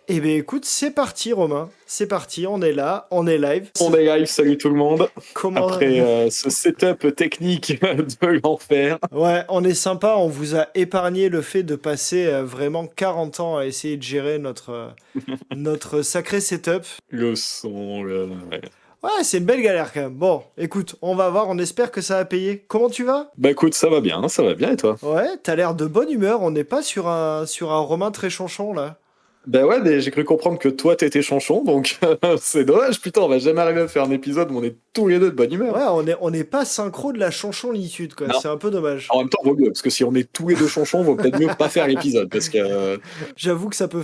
Eh bien écoute, c'est parti Romain, c'est parti, on est là, on est live. On est live, salut tout le monde. Comment... Après ce setup technique de l'enfer. Ouais, on est sympa, on vous a épargné le fait de passer vraiment 40 ans à essayer de gérer notre sacré setup. Le son, ouais. Ouais, c'est une belle galère quand même. Bon, écoute, on va voir, on espère que ça va payer. Comment tu vas? Bah écoute, ça va bien et toi? Ouais, t'as l'air de bonne humeur, on n'est pas sur un Romain très chanchon là. Bah ouais, mais j'ai cru comprendre que toi t'étais chanchon, donc c'est dommage, putain, on va jamais arriver à faire un épisode où on est tous les deux de bonne humeur. Ouais, on n'est pas synchro de la chanchonitude quoi, Non. c'est un peu dommage. En même temps, vaut mieux, parce que si on est tous les deux chanchons, vaut peut-être mieux pas faire l'épisode, parce que... J'avoue que ça peut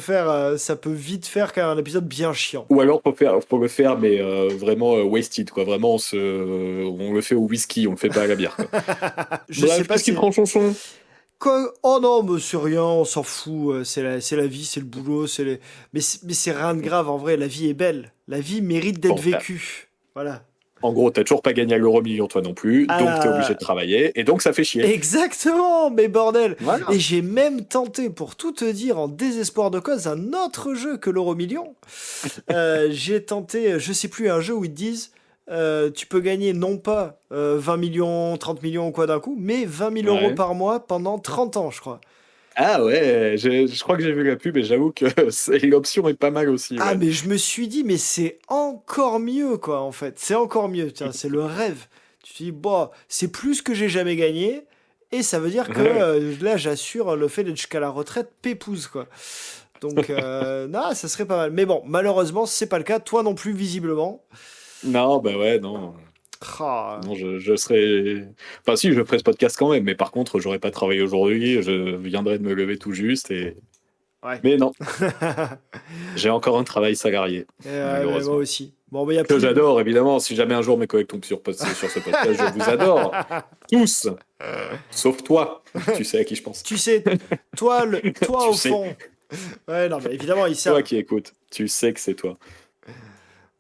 vite faire quand même un épisode bien chiant. Ou alors faut le faire, mais vraiment wasted, quoi. Vraiment, on le fait au whisky, on le fait pas à la bière, quoi. Je sais pas qu'est-ce qui si... prend chanchon? Quoi. Oh non, mais c'est rien, on s'en fout. C'est la vie, c'est le boulot, mais c'est rien de grave. En vrai, la vie est belle. La vie mérite d'être Bon, vécue. Voilà. en gros, t'as toujours pas gagné à l'euro-million, toi non plus, donc t'es Ah, obligé de travailler, et donc ça fait chier. exactement, mais bordel. Voilà. Et j'ai même tenté, pour tout te dire, en désespoir de cause, un autre jeu que l'euro million. J'ai tenté, je sais plus, un jeu où ils te disent, tu peux gagner non pas 20 millions, 30 millions ou quoi d'un coup, mais 20 000 euros Ouais. par mois pendant 30 ans, je crois. Ah ouais, je crois que j'ai vu la pub, et j'avoue que l'option est pas mal aussi, Ah, ouais. mais je me suis dit, mais c'est encore mieux, quoi, en fait. C'est encore mieux, tiens, c'est le rêve. Tu te dis, bon, c'est plus que j'ai jamais gagné, et ça veut dire que Ouais. là, j'assure le fait d'être jusqu'à la retraite pépouze, quoi. Donc, non, ça serait pas mal. Mais bon, malheureusement, c'est pas le cas, toi non plus, visiblement. Non, bah ouais, non. Ah, Non, je serais... Enfin si, je ferais ce podcast quand même, mais par contre, j'aurais pas travaillé aujourd'hui, je viendrais de me lever tout juste, et... ouais. Mais non, j'ai encore un travail salarié, Mais moi malheureusement. aussi. Bon, mais il y a Que plus... j'adore, évidemment. Si jamais un jour mes collègues tombent sur ce podcast, je vous adore. Tous. Sauf toi. Tu sais à qui je pense. Tu sais, toi Tu au sais. fond. Ouais, non, mais évidemment, ils Toi savent. qui écoutes. Tu sais que c'est toi.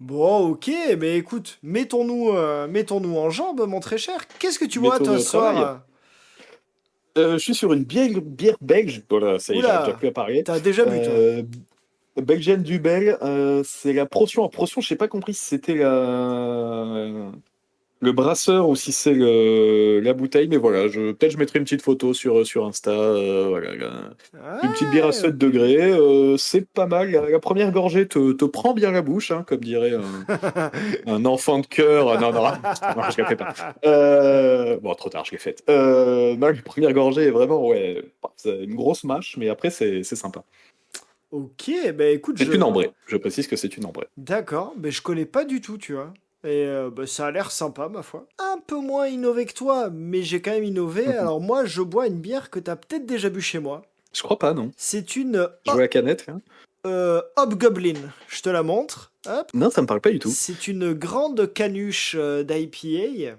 Bon, ok, mais écoute, mettons-nous en jambes, mon très cher. Qu'est-ce que tu bois, Méthode toi, de ce soir? travail. Je suis sur une bière belge. Voilà, ça y est, j'arrive déjà Oula, plus à parler. t'as déjà bu, toi? Euh, Belgienne du Bel. C'est la Protion. En Protion, je n'ai pas compris si c'était le brasseur ou si c'est la bouteille, mais voilà, peut-être je mettrai une petite photo sur Insta. Voilà, une petite bière à Ouais, 7 ok. degrés, c'est pas mal. La première gorgée te prend bien la bouche, hein, comme dirait un enfant de cœur. Non, non, non, je ne la fais pas. Bon, trop tard, je l'ai faite. Non, la première gorgée est vraiment, ouais, c'est une grosse mâche, mais après, c'est sympa. Ok, ben écoute, C'est une ambrée. Je précise que c'est une ambrée. D'accord, mais je connais pas du tout, tu vois. Et bah, ça a l'air sympa, ma foi. Un peu moins innové que toi, mais j'ai quand même innové. Alors moi, je bois une bière que t'as peut-être déjà bu chez moi. Je crois pas, non. C'est une Je vois la canette, hein. Hobgoblin. Je te la montre. Hop. Non, ça me parle pas du tout. C'est une grande canuche d'IPA,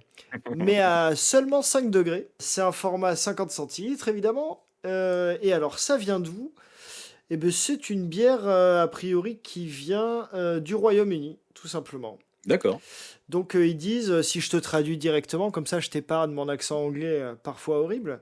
mais à seulement 5 degrés. C'est un format 50 centilitres, évidemment. Et alors, ça vient d'où? Eh ben, c'est une bière, a priori, qui vient du Royaume-Uni, tout simplement. D'accord. Donc, ils disent, si je te traduis directement, comme ça, je t'épargne mon accent anglais parfois horrible.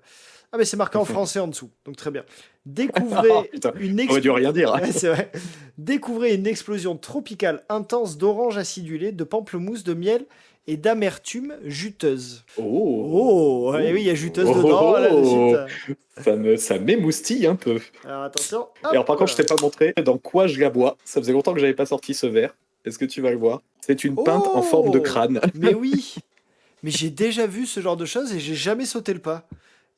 Ah, mais c'est marqué en français en dessous, donc très bien. Oh, Découvrez putain, une j'aurais dû rien dire. Ouais, c'est vrai. Découvrez une explosion tropicale intense d'orange acidulé, de pamplemousse, de miel et d'amertume juteuse. Oh, Oh, et oui, il y a juteuse oh, dedans, là, de oh, suite. ça m'émoustille un peu. Alors attention. Et alors, par Hop. contre, je t'ai pas montré dans quoi je la bois. Ça faisait longtemps que j'avais pas sorti ce verre. Est-ce que tu vas le voir? C'est une pinte en forme de Oh, crâne. mais oui. Mais j'ai déjà vu ce genre de choses et j'ai jamais sauté le pas.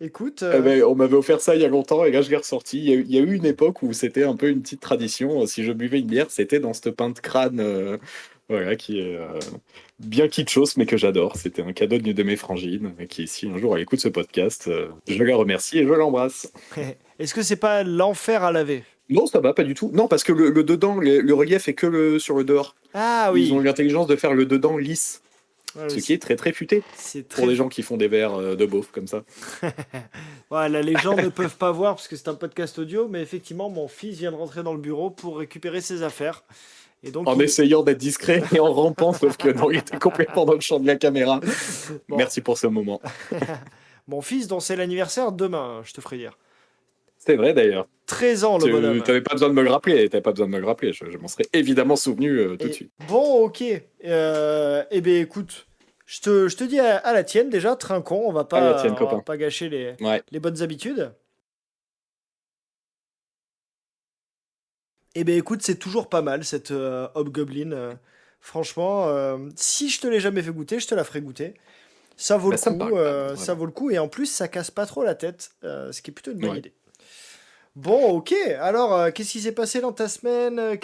Écoute, Eh ben, on m'avait offert ça il y a longtemps et là je l'ai ressorti. Il y a eu une époque où c'était un peu une petite tradition. Si je buvais une bière, c'était dans cette pinte crâne, voilà, qui est bien kitschos, mais que j'adore. C'était un cadeau de mes frangines qui, si un jour elle écoute ce podcast, je la remercie et je l'embrasse. est-ce que c'est pas l'enfer à laver? Non, ça va pas du tout. Non, parce que le dedans, le relief est que sur le dehors. Ah Ils ont oui. eu l'intelligence de faire le dedans lisse, Ouais, ce qui est très très futé c'est pour très... les gens qui font des verres de beauf comme ça. Ouais, là, les gens ne peuvent pas voir parce que c'est un podcast audio, mais effectivement, mon fils vient de rentrer dans le bureau pour récupérer ses affaires. Et donc, En essayant d'être discret et en rampant, sauf que non, il était complètement dans le champ de la caméra. Bon. Merci pour ce moment. Mon fils, dont c'est l'anniversaire demain, je te ferai dire. C'est vrai d'ailleurs. 13 ans, le Tu bonhomme. n'avais pas besoin de me le rappeler. T'avais pas besoin de me le rappeler. Je m'en serais évidemment souvenu tout de Et suite. bon, ok. Eh bien, écoute, je te dis à la tienne déjà, trinquons, Allez, la tienne, on va copain. pas gâcher les, Ouais. les bonnes habitudes. Eh bien, écoute, c'est toujours pas mal cette Hobgoblin. Franchement, si je te l'ai jamais fait goûter, je te la ferai goûter. Ça vaut Bah, le ça me coup, parle pas, ça vraiment. vaut le coup, et en plus, ça casse pas trop la tête, ce qui est plutôt une bonne Ouais. idée. Bon, ok. Alors, qu'est-ce qui s'est passé dans ta semaine?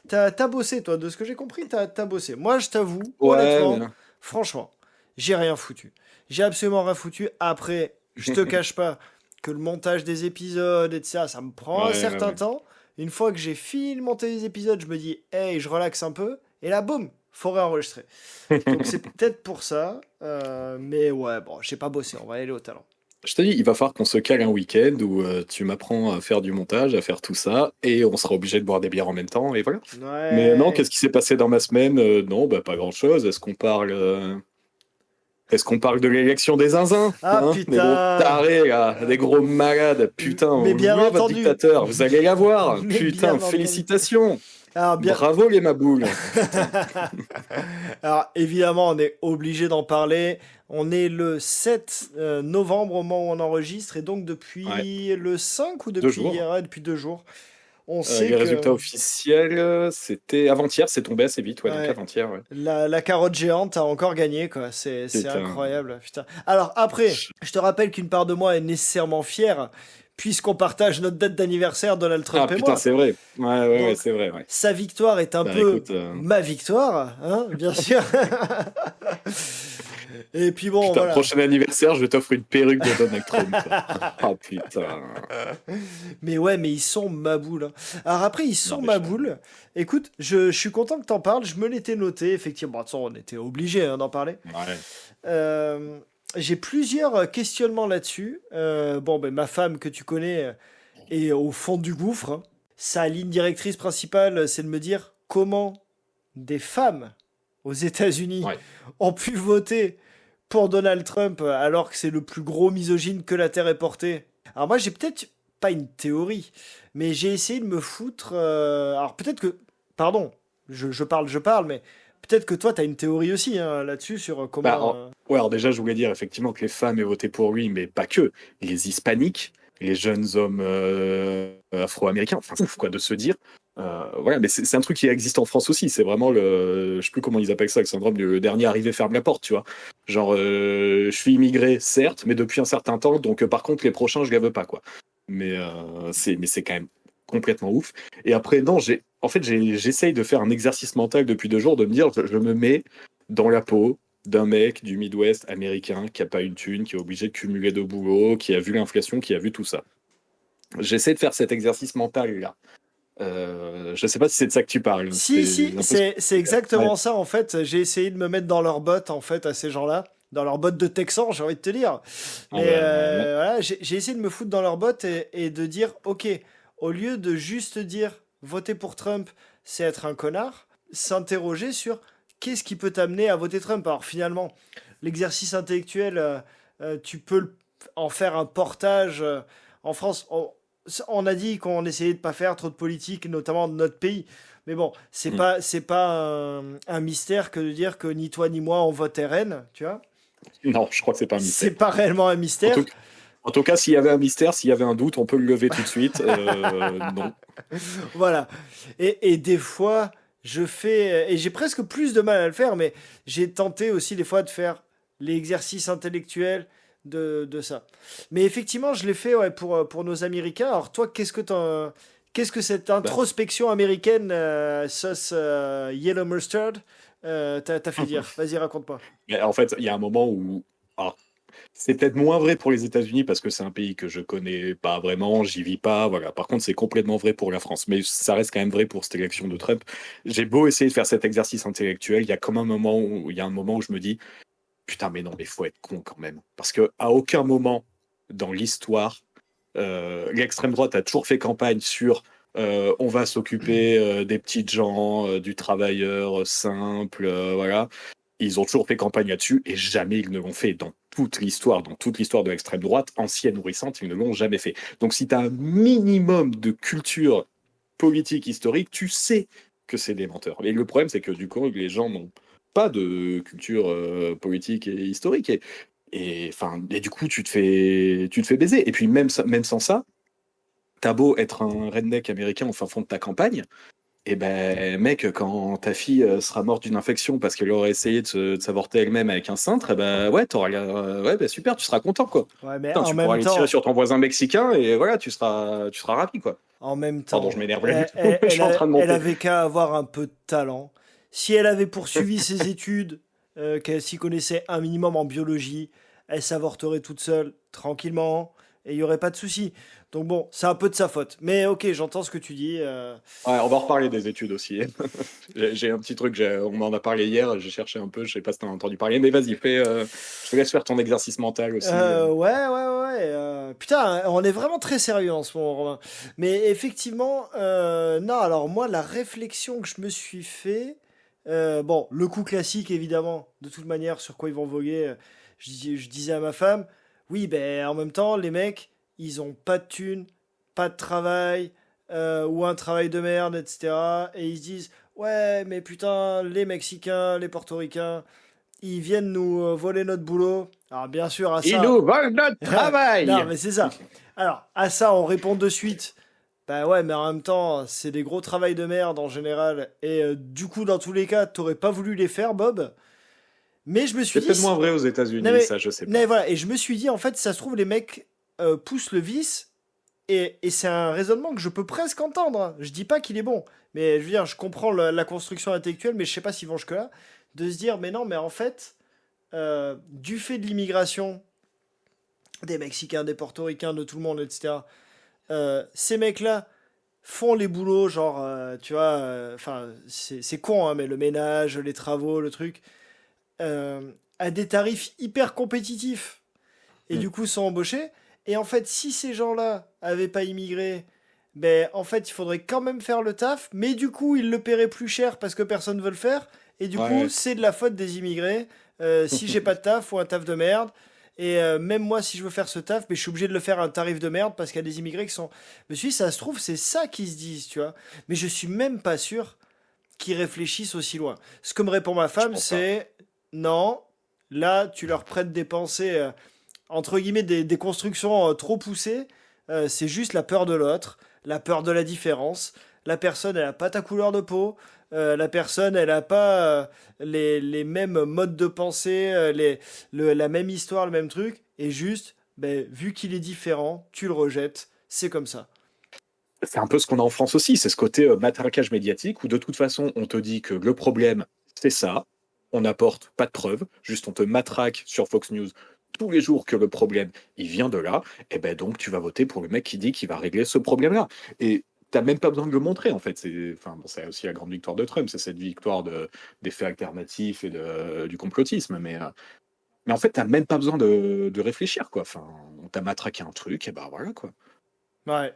T'as bossé, toi, de ce que j'ai compris, t'as bossé. Moi, je t'avoue, Ouais, honnêtement, mais... franchement, j'ai rien foutu. J'ai absolument rien foutu. Après, je te cache pas que le montage des épisodes, etc., ça me prend un Ouais, ouais, certain ouais. temps. Une fois que j'ai fini de monter les épisodes, je me dis, hey, je relaxe un peu. Et là, boum, faut réenregistrer. Donc, c'est peut-être pour ça. Mais ouais, bon, j'ai pas bossé. On va aller au talent. Je te dis, il va falloir qu'on se cale un week-end où tu m'apprends à faire du montage, à faire tout ça, et on sera obligé de boire des bières en même temps, et voilà. Mais non, Ouais. qu'est-ce qui s'est passé dans ma semaine? Non, bah pas grand-chose. Est-ce qu'on parle de l'élection des zinzins, Ah, hein? Des gros putain. tarés, là, des gros malades. Putain, Mais on le bien voulait, votre entendu. dictateur. Vous allez l'avoir. Mais Putain, bien entendu. félicitations. Alors, bien. Bravo les maboules. Putain. Alors, évidemment, on est obligé d'en parler. On est le 7 novembre au moment où on enregistre. Et donc, Ouais, depuis le 5 ou 2 depuis jours. hier, ouais, depuis 2 jours, on sait Les que résultats officiels, c'était avant-hier, c'est tombé assez vite, ouais, donc ouais, avant-hier, ouais. la carotte géante a encore gagné, quoi. C'est Putain. incroyable. Putain. Alors, après, je te rappelle qu'une part de moi est nécessairement fière, puisqu'on partage notre date d'anniversaire, Donald Ah Trump et putain, moi. c'est vrai. Ouais, ouais, ouais, Donc, c'est vrai, ouais. sa victoire est un Bah peu écoute, ma victoire, hein, bien sûr. Et puis bon, putain, voilà. prochain anniversaire, je t'offre une perruque de Donald Trump. Ah putain. Mais ouais, mais ils sont ma boule, hein. Alors après, ils Non sont mais ma boule. Écoute, je suis content que t'en parles. Je me l'étais noté, effectivement. De toute façon, on était obligé d'en parler. Ouais. Euh, j'ai plusieurs questionnements là-dessus. Bon, ben, ma femme, que tu connais, est au fond du gouffre, hein. Sa ligne directrice principale, c'est de me dire comment des femmes aux États-Unis Ouais. ont pu voter pour Donald Trump alors que c'est le plus gros misogyne que la Terre ait porté. Alors moi j'ai peut-être pas une théorie, mais j'ai essayé de me foutre. Alors peut-être que, pardon, je parle, mais peut-être que toi t'as une théorie aussi hein, là-dessus sur Bah, comment. ouais, alors déjà, je voulais dire effectivement que les femmes aient voté pour lui, mais pas que. Les hispaniques, les jeunes hommes afro-américains, enfin, c'est ouf, quoi, de se dire. Voilà, mais c'est un truc qui existe en France aussi. C'est vraiment je sais plus comment ils appellent ça, le syndrome du dernier arrivé ferme la porte, tu vois. Genre, je suis immigré, certes, mais depuis un certain temps, donc par contre, les prochains, je les veux pas, quoi. Mais c'est quand même complètement ouf. Et après, non, j'essaye de faire un exercice mental depuis 2 jours, de me dire, je me mets dans la peau d'un mec du Midwest américain qui a pas une thune, qui est obligé de cumuler de boulot, qui a vu l'inflation, qui a vu tout ça. J'essaie de faire cet exercice mental-là. Je sais pas si c'est de ça que tu parles. Si, si, L'impression c'est ouais. exactement ça en fait. J'ai essayé de me mettre dans leurs bottes en fait à ces gens-là, dans leurs bottes de Texans, j'ai envie de te dire. Ah Mais bah, ouais. voilà, j'ai essayé de me foutre dans leurs bottes et de dire, ok, au lieu de juste dire voter pour Trump, c'est être un connard, s'interroger sur qu'est-ce qui peut t'amener à voter Trump. Alors finalement, l'exercice intellectuel, tu peux en faire un portage. En France, on a dit qu'on essayait de pas faire trop de politique, notamment de notre pays. Mais bon, Mm. c'est pas un mystère que de dire que ni toi ni moi on vote RN, tu vois. Non, je crois que c'est pas un C'est mystère. pas réellement un En mystère. tout, en tout cas, s'il y avait un mystère, s'il y avait un doute, on peut le lever tout de suite. Non. Voilà. Et des fois, et j'ai presque plus de mal à le faire, mais j'ai tenté aussi des fois de faire l'exercice intellectuel de ça. Mais effectivement, je l'ai fait ouais, pour nos Américains. Alors toi, qu'est-ce que cette Bah, introspection américaine, sauce yellow mustard, t'a fait dire? Vas-y, raconte-moi. mais en fait, il y a un moment où. Alors, c'est peut-être moins vrai pour les États-Unis parce que c'est un pays que je connais pas vraiment, j'y vis pas. Voilà. Par contre, c'est complètement vrai pour la France. Mais ça reste quand même vrai pour cette élection de Trump. J'ai beau essayer de faire cet exercice intellectuel, il y a comme un moment où je me dis, putain, mais non, mais faut être con quand même. Parce que à aucun moment dans l'histoire, l'extrême droite a toujours fait campagne sur on va s'occuper des petites gens, du travailleur simple, voilà. Ils ont toujours fait campagne là-dessus et jamais ils ne l'ont fait dans toute l'histoire de l'extrême droite, ancienne ou récente, ils ne l'ont jamais fait. Donc si tu as un minimum de culture politique historique, tu sais que c'est des menteurs. Et le problème, c'est que du coup, les gens n'ont pas de culture politique et historique. Et du coup, tu te fais baiser. Et puis même sans ça, t'as beau être un redneck américain au fin fond de ta campagne, et ben, mec, quand ta fille sera morte d'une infection parce qu'elle aurait essayé de s'avorter elle-même avec un cintre, et ben ouais, ouais, ben super, tu seras content, quoi. Ouais, mais Putain, en tu pourras même aller tirer temps, sur ton voisin mexicain et voilà, tu seras ravi, quoi. en même Pardon, je temps, m'énerve là. Je suis en train de elle monter. avait qu'à avoir un peu de talent. Si elle avait poursuivi ses études, qu'elle s'y connaissait un minimum en biologie, elle s'avorterait toute seule, tranquillement, et il n'y aurait pas de souci. Donc bon, c'est un peu de sa faute. Mais ok, j'entends ce que tu dis. Ouais, on va reparler des études aussi. J'ai un petit truc, on m'en a parlé hier, j'ai cherché un peu, je sais pas si t'en as entendu parler, mais vas-y, je te laisse faire ton exercice mental aussi. Ouais. Putain, on est vraiment très sérieux en ce moment, Romain. Mais effectivement, non, alors moi, la réflexion que je me suis fait, bon, le coup classique, évidemment, de toute manière, sur quoi ils vont voguer, je disais à ma femme, oui, ben en même temps, les mecs, ils ont pas de thunes, pas de travail, ou un travail de merde, etc. Et ils se disent, ouais, mais putain, les Mexicains, les Portoricains, ils viennent nous voler notre boulot. Alors bien sûr, à Ils ça... nous volent notre non, travail! mais c'est ça. Alors, à ça, on répond de suite. Bah ouais, mais en même temps, c'est des gros travails de merde en général. Et du coup, dans tous les cas, t'aurais pas voulu les faire, Bob. Mais je me suis C'est dit... peut-être moins vrai aux Non États-Unis, mais, ça, je sais non, pas. voilà. Et je me suis dit, en fait, ça se trouve, les mecs poussent le vice. Et c'est un raisonnement que je peux presque entendre, hein. Je dis pas qu'il est bon. Mais je veux dire, je comprends la construction intellectuelle, mais je sais pas s'ils vont jusque-là. De se dire, mais non, mais en fait, du fait de l'immigration, des Mexicains, des Portoricains, de tout le monde, etc., ces mecs-là font les boulots, genre, tu vois, enfin, c'est con, hein, mais le ménage, les travaux, le truc, à des tarifs hyper compétitifs. Et Hmm. du coup, sont embauchés. Et en fait, si ces gens-là avaient pas immigré, ben, en fait, il faudrait quand même faire le taf, mais du coup, ils le paieraient plus cher parce que personne ne veut le faire. Et du coup, Ouais. c'est de la faute des immigrés. Si j'ai pas de taf ou un taf de merde. Et même moi, si je veux faire ce taf, mais je suis obligé de le faire à un tarif de merde parce qu'il y a des immigrés qui sont. Je me suis dit, ça se trouve, c'est ça qu'ils se disent, tu vois. Mais je suis même pas sûr qu'ils réfléchissent aussi loin. Ce que me répond ma Je femme, pense pas. c'est non, là, tu leur prêtes des pensées, entre guillemets, des constructions trop poussées. C'est juste la peur de l'autre, la peur de la différence. La personne, elle a pas ta couleur de peau. La personne, elle a pas les mêmes modes de pensée, la même histoire, le même truc. Et juste, ben, vu qu'il est différent, tu le rejettes. C'est comme ça. C'est un peu ce qu'on a en France aussi, c'est ce côté matraquage médiatique où de toute façon on te dit que le problème c'est ça, on n'apporte pas de preuves, juste on te matraque sur Fox News tous les jours que le problème il vient de là, et ben donc tu vas voter pour le mec qui dit qu'il va régler ce problème-là. Et t'as même pas besoin de le montrer en fait. C'est aussi la grande victoire de Trump, c'est cette victoire des faits alternatifs et du complotisme. Mais en fait, t'as même pas besoin de réfléchir quoi. Enfin, on t'a matraqué un truc, et ben voilà quoi. Ouais.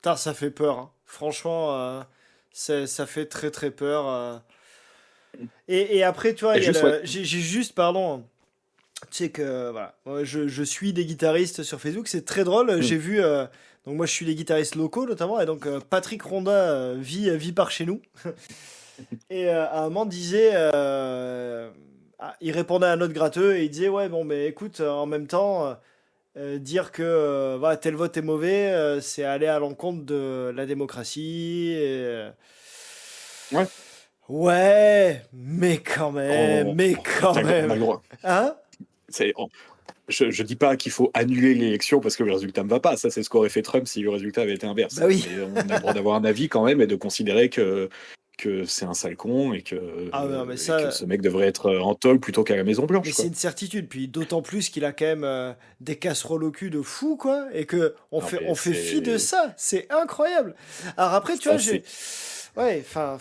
Putain, ça fait peur, hein. Franchement, ça fait très très peur. Et après, tu vois, Et il y a juste ouais. j'ai juste, pardon, tu sais que voilà, moi, je suis des guitaristes sur Facebook, c'est très drôle. Hmm. J'ai vu, donc moi je suis des guitaristes locaux notamment, et donc Patrick Ronda vit par chez nous. Et à un moment disait, il répondait à un autre gratteux et il disait ouais bon mais écoute, en même temps, dire que voilà, tel vote est mauvais, c'est aller à l'encontre de la démocratie. Ouais. Ouais, mais quand On a le même. droit. Hein? C'est, on- je dis pas qu'il faut annuler l'élection parce que le résultat ne va pas. Ça, c'est ce qu'aurait fait Trump si le résultat avait été inverse. Bah oui. Mais on a le droit d'avoir un avis quand même et de considérer que c'est un sale con et que, Ah non, mais et que ça, ce mec devrait être en tôle plutôt qu'à la Maison mais Blanche, c'est quoi. une certitude. Puis d'autant plus qu'il a quand même des casseroles au cul de fou, quoi. Et que Non, on mais fait fi de ça. C'est incroyable. Alors après, tu vois, ça, j'ai. c'est. Ouais, enfin,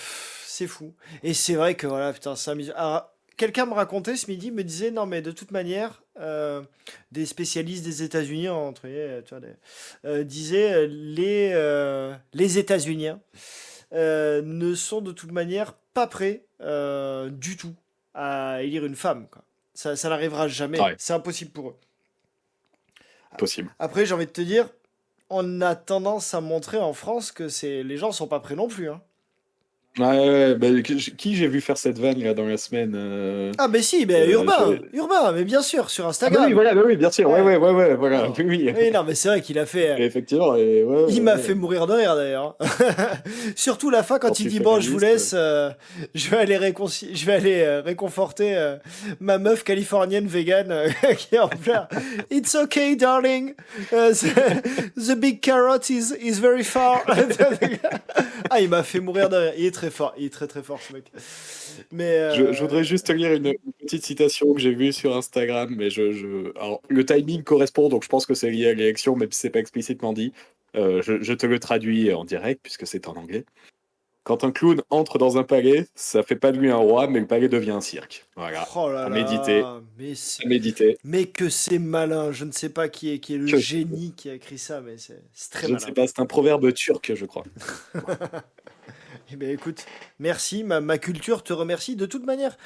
c'est fou. Et c'est vrai que voilà, putain, ça m'amuse. Alors, quelqu'un me racontait ce midi, me disait, non, mais de toute manière, des spécialistes des États-Unis, entre guillemets, tu vois, disaient, les États-Unis ne sont de toute manière pas prêts du tout à élire une femme, quoi. Ça n'arrivera jamais. Ouais, C'est impossible pour eux. possible. Après, j'ai envie de te dire, on a tendance à montrer en France que les gens sont pas prêts non plus, hein. Ouais, bah, qui j'ai vu faire cette vanne là dans la semaine Ah, mais si, mais Urbain, j'ai- Urbain, mais bien sûr, sur Ah bah oui, Instagram. voilà, bah oui, bien sûr, Ouais. voilà, Non. oui, oui. Oui, non, mais c'est vrai qu'il a fait. Et effectivement, et ouais, Il m'a ouais. fait mourir de rire d'ailleurs. Surtout la fin Quand quand il tu dit fais la bon je vous liste, laisse, je vais aller réconforter ma meuf californienne vegan qui est en plein. It's okay darling. The big carrot is very far. Ah il m'a fait mourir de rire. Il est très fort, il est très très fort ce mec. Mais je voudrais juste te lire une petite citation que j'ai vue sur Instagram, mais alors, le timing correspond, donc je pense que c'est lié à l'élection, même si c'est pas explicitement dit. Je te le traduis en direct, puisque c'est en anglais. Quand un clown entre dans un palais, ça fait pas de lui un roi, mais le palais devient un cirque. Voilà. oh là À méditer, là, mais à méditer. mais que c'est malin. Je ne sais pas qui est le Que- génie qui a écrit ça, mais c'est très Je ne sais malin. pas, c'est un proverbe turc, je crois. Eh bien, écoute, merci, ma culture te remercie. De toute manière,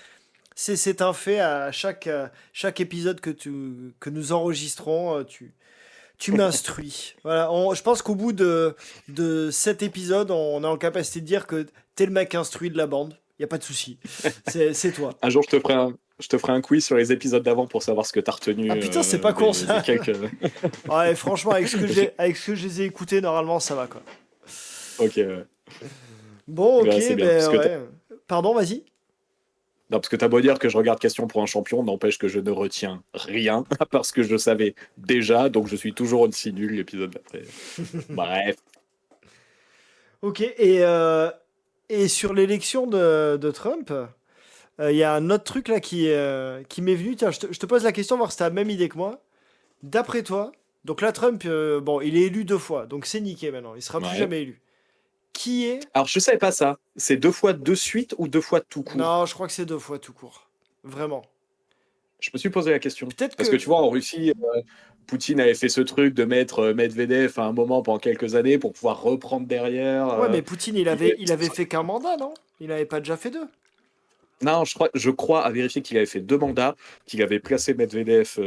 c'est un fait à chaque épisode que nous enregistrons, tu m'instruis. Voilà, je pense qu'au bout de cet épisode, on est en capacité de dire que t'es le mec instruit de la bande. Y a pas de souci. C'est toi. Un jour, je te ferai un quiz sur les épisodes d'avant pour savoir ce que t'as retenu Ah putain, c'est pas con des ça. quelques. Ouais, franchement, avec ce que je les ai écoutés, normalement, ça va quoi. Ok, ouais. Bon, ok, Ouais, c'est bien, parce ben que ouais. Pardon, vas-y. non, parce que t'as beau dire que je regarde Question pour un champion, n'empêche que je ne retiens rien, parce que je savais déjà, donc je suis toujours aussi nul l'épisode d'après. Bref. Ok, et sur l'élection de Trump, il y a un autre truc là qui m'est venu. Tiens, je te pose la question, voir si tu as la même idée que moi. D'après toi, donc là, Trump, bon, il est élu 2 fois, donc c'est niqué maintenant, il sera plus Ouais. jamais élu. Qui est. Alors, je savais pas ça. C'est 2 fois de suite ou 2 fois tout court? Non, je crois que c'est 2 fois tout court. Vraiment. Je me suis posé la question. Peut-être Parce que que. tu vois, en Russie, Poutine avait fait ce truc de mettre Medvedev à un moment pendant quelques années pour pouvoir reprendre derrière. Ouais, mais Poutine, il Et- avait, il avait fait qu'un mandat, non? Il avait pas déjà fait 2. Non, je crois à vérifier qu'il avait fait 2 mandats, qu'il avait placé Medvedev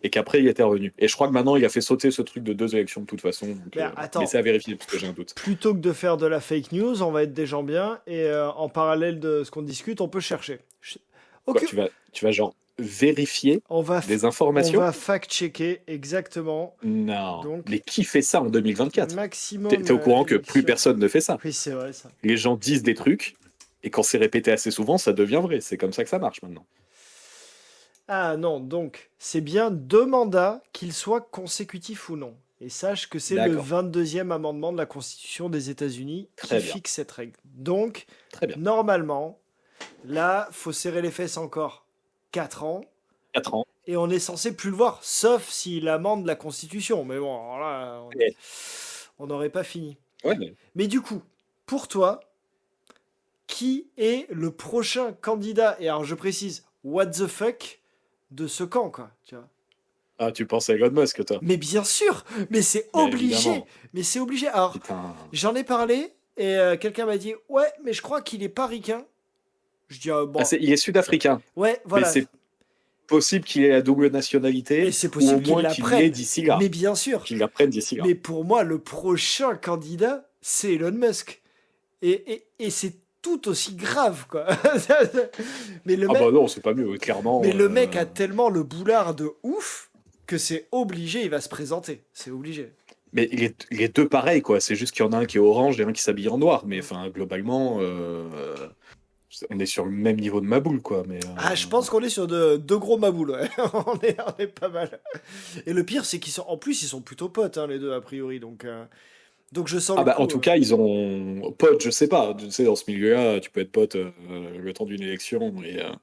et qu'après il était revenu. Et je crois que maintenant il a fait sauter ce truc de 2 élections de toute façon. Donc, Mais mais attends, c'est à vérifier parce que j'ai un doute. plutôt que de faire de la fake news, on va être des gens bien et en parallèle de ce qu'on discute, on peut chercher. Quoi, Ok, tu vas genre vérifier on va, des on informations? va fact-checker exactement. Non. Donc, Mais qui fait ça en 2024? maximum. T'es au courant que plus élection. personne ne fait ça. Oui, c'est vrai ça. Les gens disent des trucs et quand c'est répété assez souvent, ça devient vrai. C'est comme ça que ça marche maintenant. Ah non, donc c'est bien 2 mandats, qu'ils soient consécutifs ou non. Et sache que c'est le D'accord. 22e amendement de la Constitution des États-Unis qui Très bien. fixe cette règle. Donc, Très bien. normalement, là, faut serrer les fesses encore 4 ans. 4 ans. Et on est censé plus le voir, sauf s'il amende la Constitution. Mais bon, alors là, Ouais. on n'aurait pas fini. Ouais, mais Mais du coup, pour toi, qui est le prochain candidat? Et alors, je précise, what the fuck de ce camp, quoi. Tu vois. ah, tu penses à Elon Musk, toi? Mais bien sûr, mais c'est Mais obligé. évidemment. Mais c'est obligé. Alors, Putain. j'en ai parlé et quelqu'un m'a dit, ouais, mais je crois qu'il est pas ricain. Je dis, bon, Ah, il est sud-africain. ouais, voilà. Mais c'est possible qu'il ait la double nationalité, Et c'est ou au possible qu'il moins la qu'il l'ait prenne. d'ici là. Mais bien sûr. Qu'il la prenne d'ici là. Mais pour moi, le prochain candidat, c'est Elon Musk. Et c'est tout aussi grave, quoi. mais le Ah mec, bah non, c'est pas mieux, clairement. mais le mec a tellement le boulard de ouf que c'est obligé, il va se présenter. C'est obligé. Mais les deux pareils, quoi. C'est juste qu'il y en a un qui est orange et un qui s'habille en noir. Mais enfin, globalement, on est sur le même niveau de Maboule, quoi. Mais, Ah, je pense qu'on est sur deux gros maboules, ouais. on est pas mal. Et le pire, c'est qu'ils sont, en plus, ils sont plutôt potes, hein, les deux, a priori. Donc je sens ah le bah, coup, en tout cas, ils ont pote, je sais pas. Tu sais, dans ce milieu-là, tu peux être pote le temps d'une élection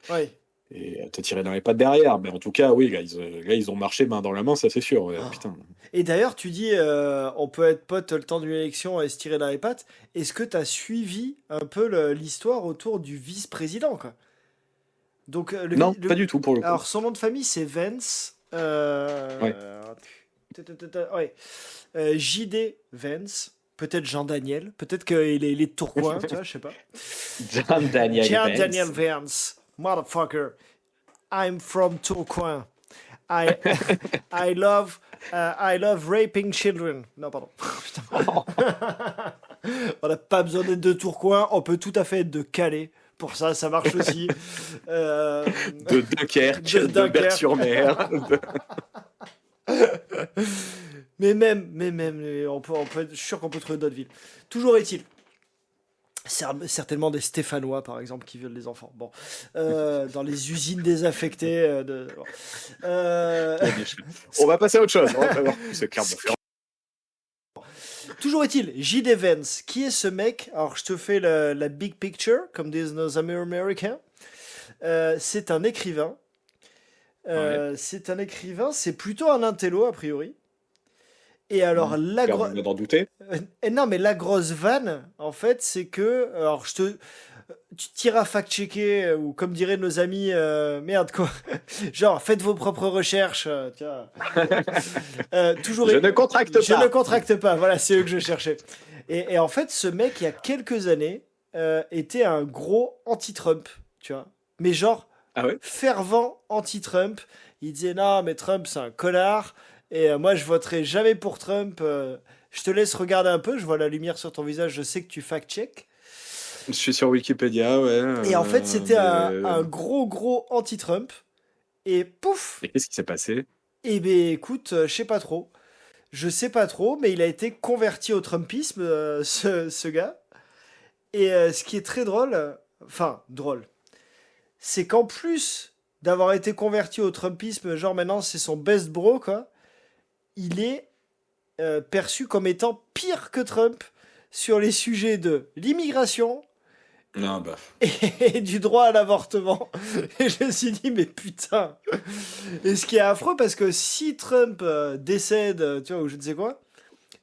ouais. et te tirer dans les pattes derrière. Mais en tout cas, oui, là, ils ont marché main dans la main, ça c'est sûr. Ouais, Ah. putain. Et d'ailleurs, tu dis, on peut être pote le temps d'une élection et se tirer dans les pattes. Est-ce que tu as suivi un peu l'histoire autour du vice-président, quoi? Donc, Non, pas du tout pour le coup. alors, son nom de famille, c'est Vance. Ouais. Ouais. J.D. Vance. Peut-être Jean Daniel. Peut-être qu'il est, il est de Tourcoing, tu vois, je sais pas. John Daniel Jean Vance. Daniel Vance. Motherfucker. I'm from Tourcoing. I, I love raping children. Non, pardon. On n'a pas besoin d'être de Tourcoing, on peut tout à fait être de Calais. Pour ça, ça marche aussi. De Dunkerque, De de Dunkerque. Berck-sur-Mer. Mais on peut être sûr qu'on peut trouver d'autres villes. Toujours est-il. Certainement des Stéphanois, par exemple, qui violent les enfants. Bon, dans les usines désaffectées. Bon. On va passer à autre chose. On va pas voir plus ce Clermont-Ferrand. Toujours est-il, J.D. Vance, qui est ce mec? Alors, je te fais la big picture, comme disent nos amis américains. C'est un écrivain. C'est plutôt un intello, a priori. Et alors, Permet d'en douter. non, mais la grosse vanne, en fait, c'est que... Alors, tu t'iras fact-checker, ou comme diraient nos amis... merde, quoi. Genre, faites vos propres recherches. Tiens. Toujours Je ne contracte Je pas. ne contracte pas, voilà, c'est eux que je cherchais. Et en fait, ce mec, il y a quelques années, était un gros anti-Trump, tu vois. Mais genre, Ah ouais? fervent anti-Trump. Il disait, non, mais Trump, c'est un connard. Et moi, je voterai jamais pour Trump. Je te laisse regarder un peu. Je vois la lumière sur ton visage. Je sais que tu fact-check. Je suis sur Wikipédia, ouais. Et en fait, c'était un gros anti-Trump. Et pouf! Et qu'est-ce qui s'est passé? Eh ben, écoute, je sais pas trop. Je sais pas trop, mais il a été converti au Trumpisme, ce gars. Et ce qui est très drôle, c'est qu'en plus d'avoir été converti au Trumpisme, genre maintenant c'est son best bro, quoi, il est perçu comme étant pire que Trump sur les sujets de l'immigration Non, bah. et du droit à l'avortement. Et je me suis dit, mais putain. Et ce qui est affreux, parce que si Trump décède, tu vois, ou je ne sais quoi,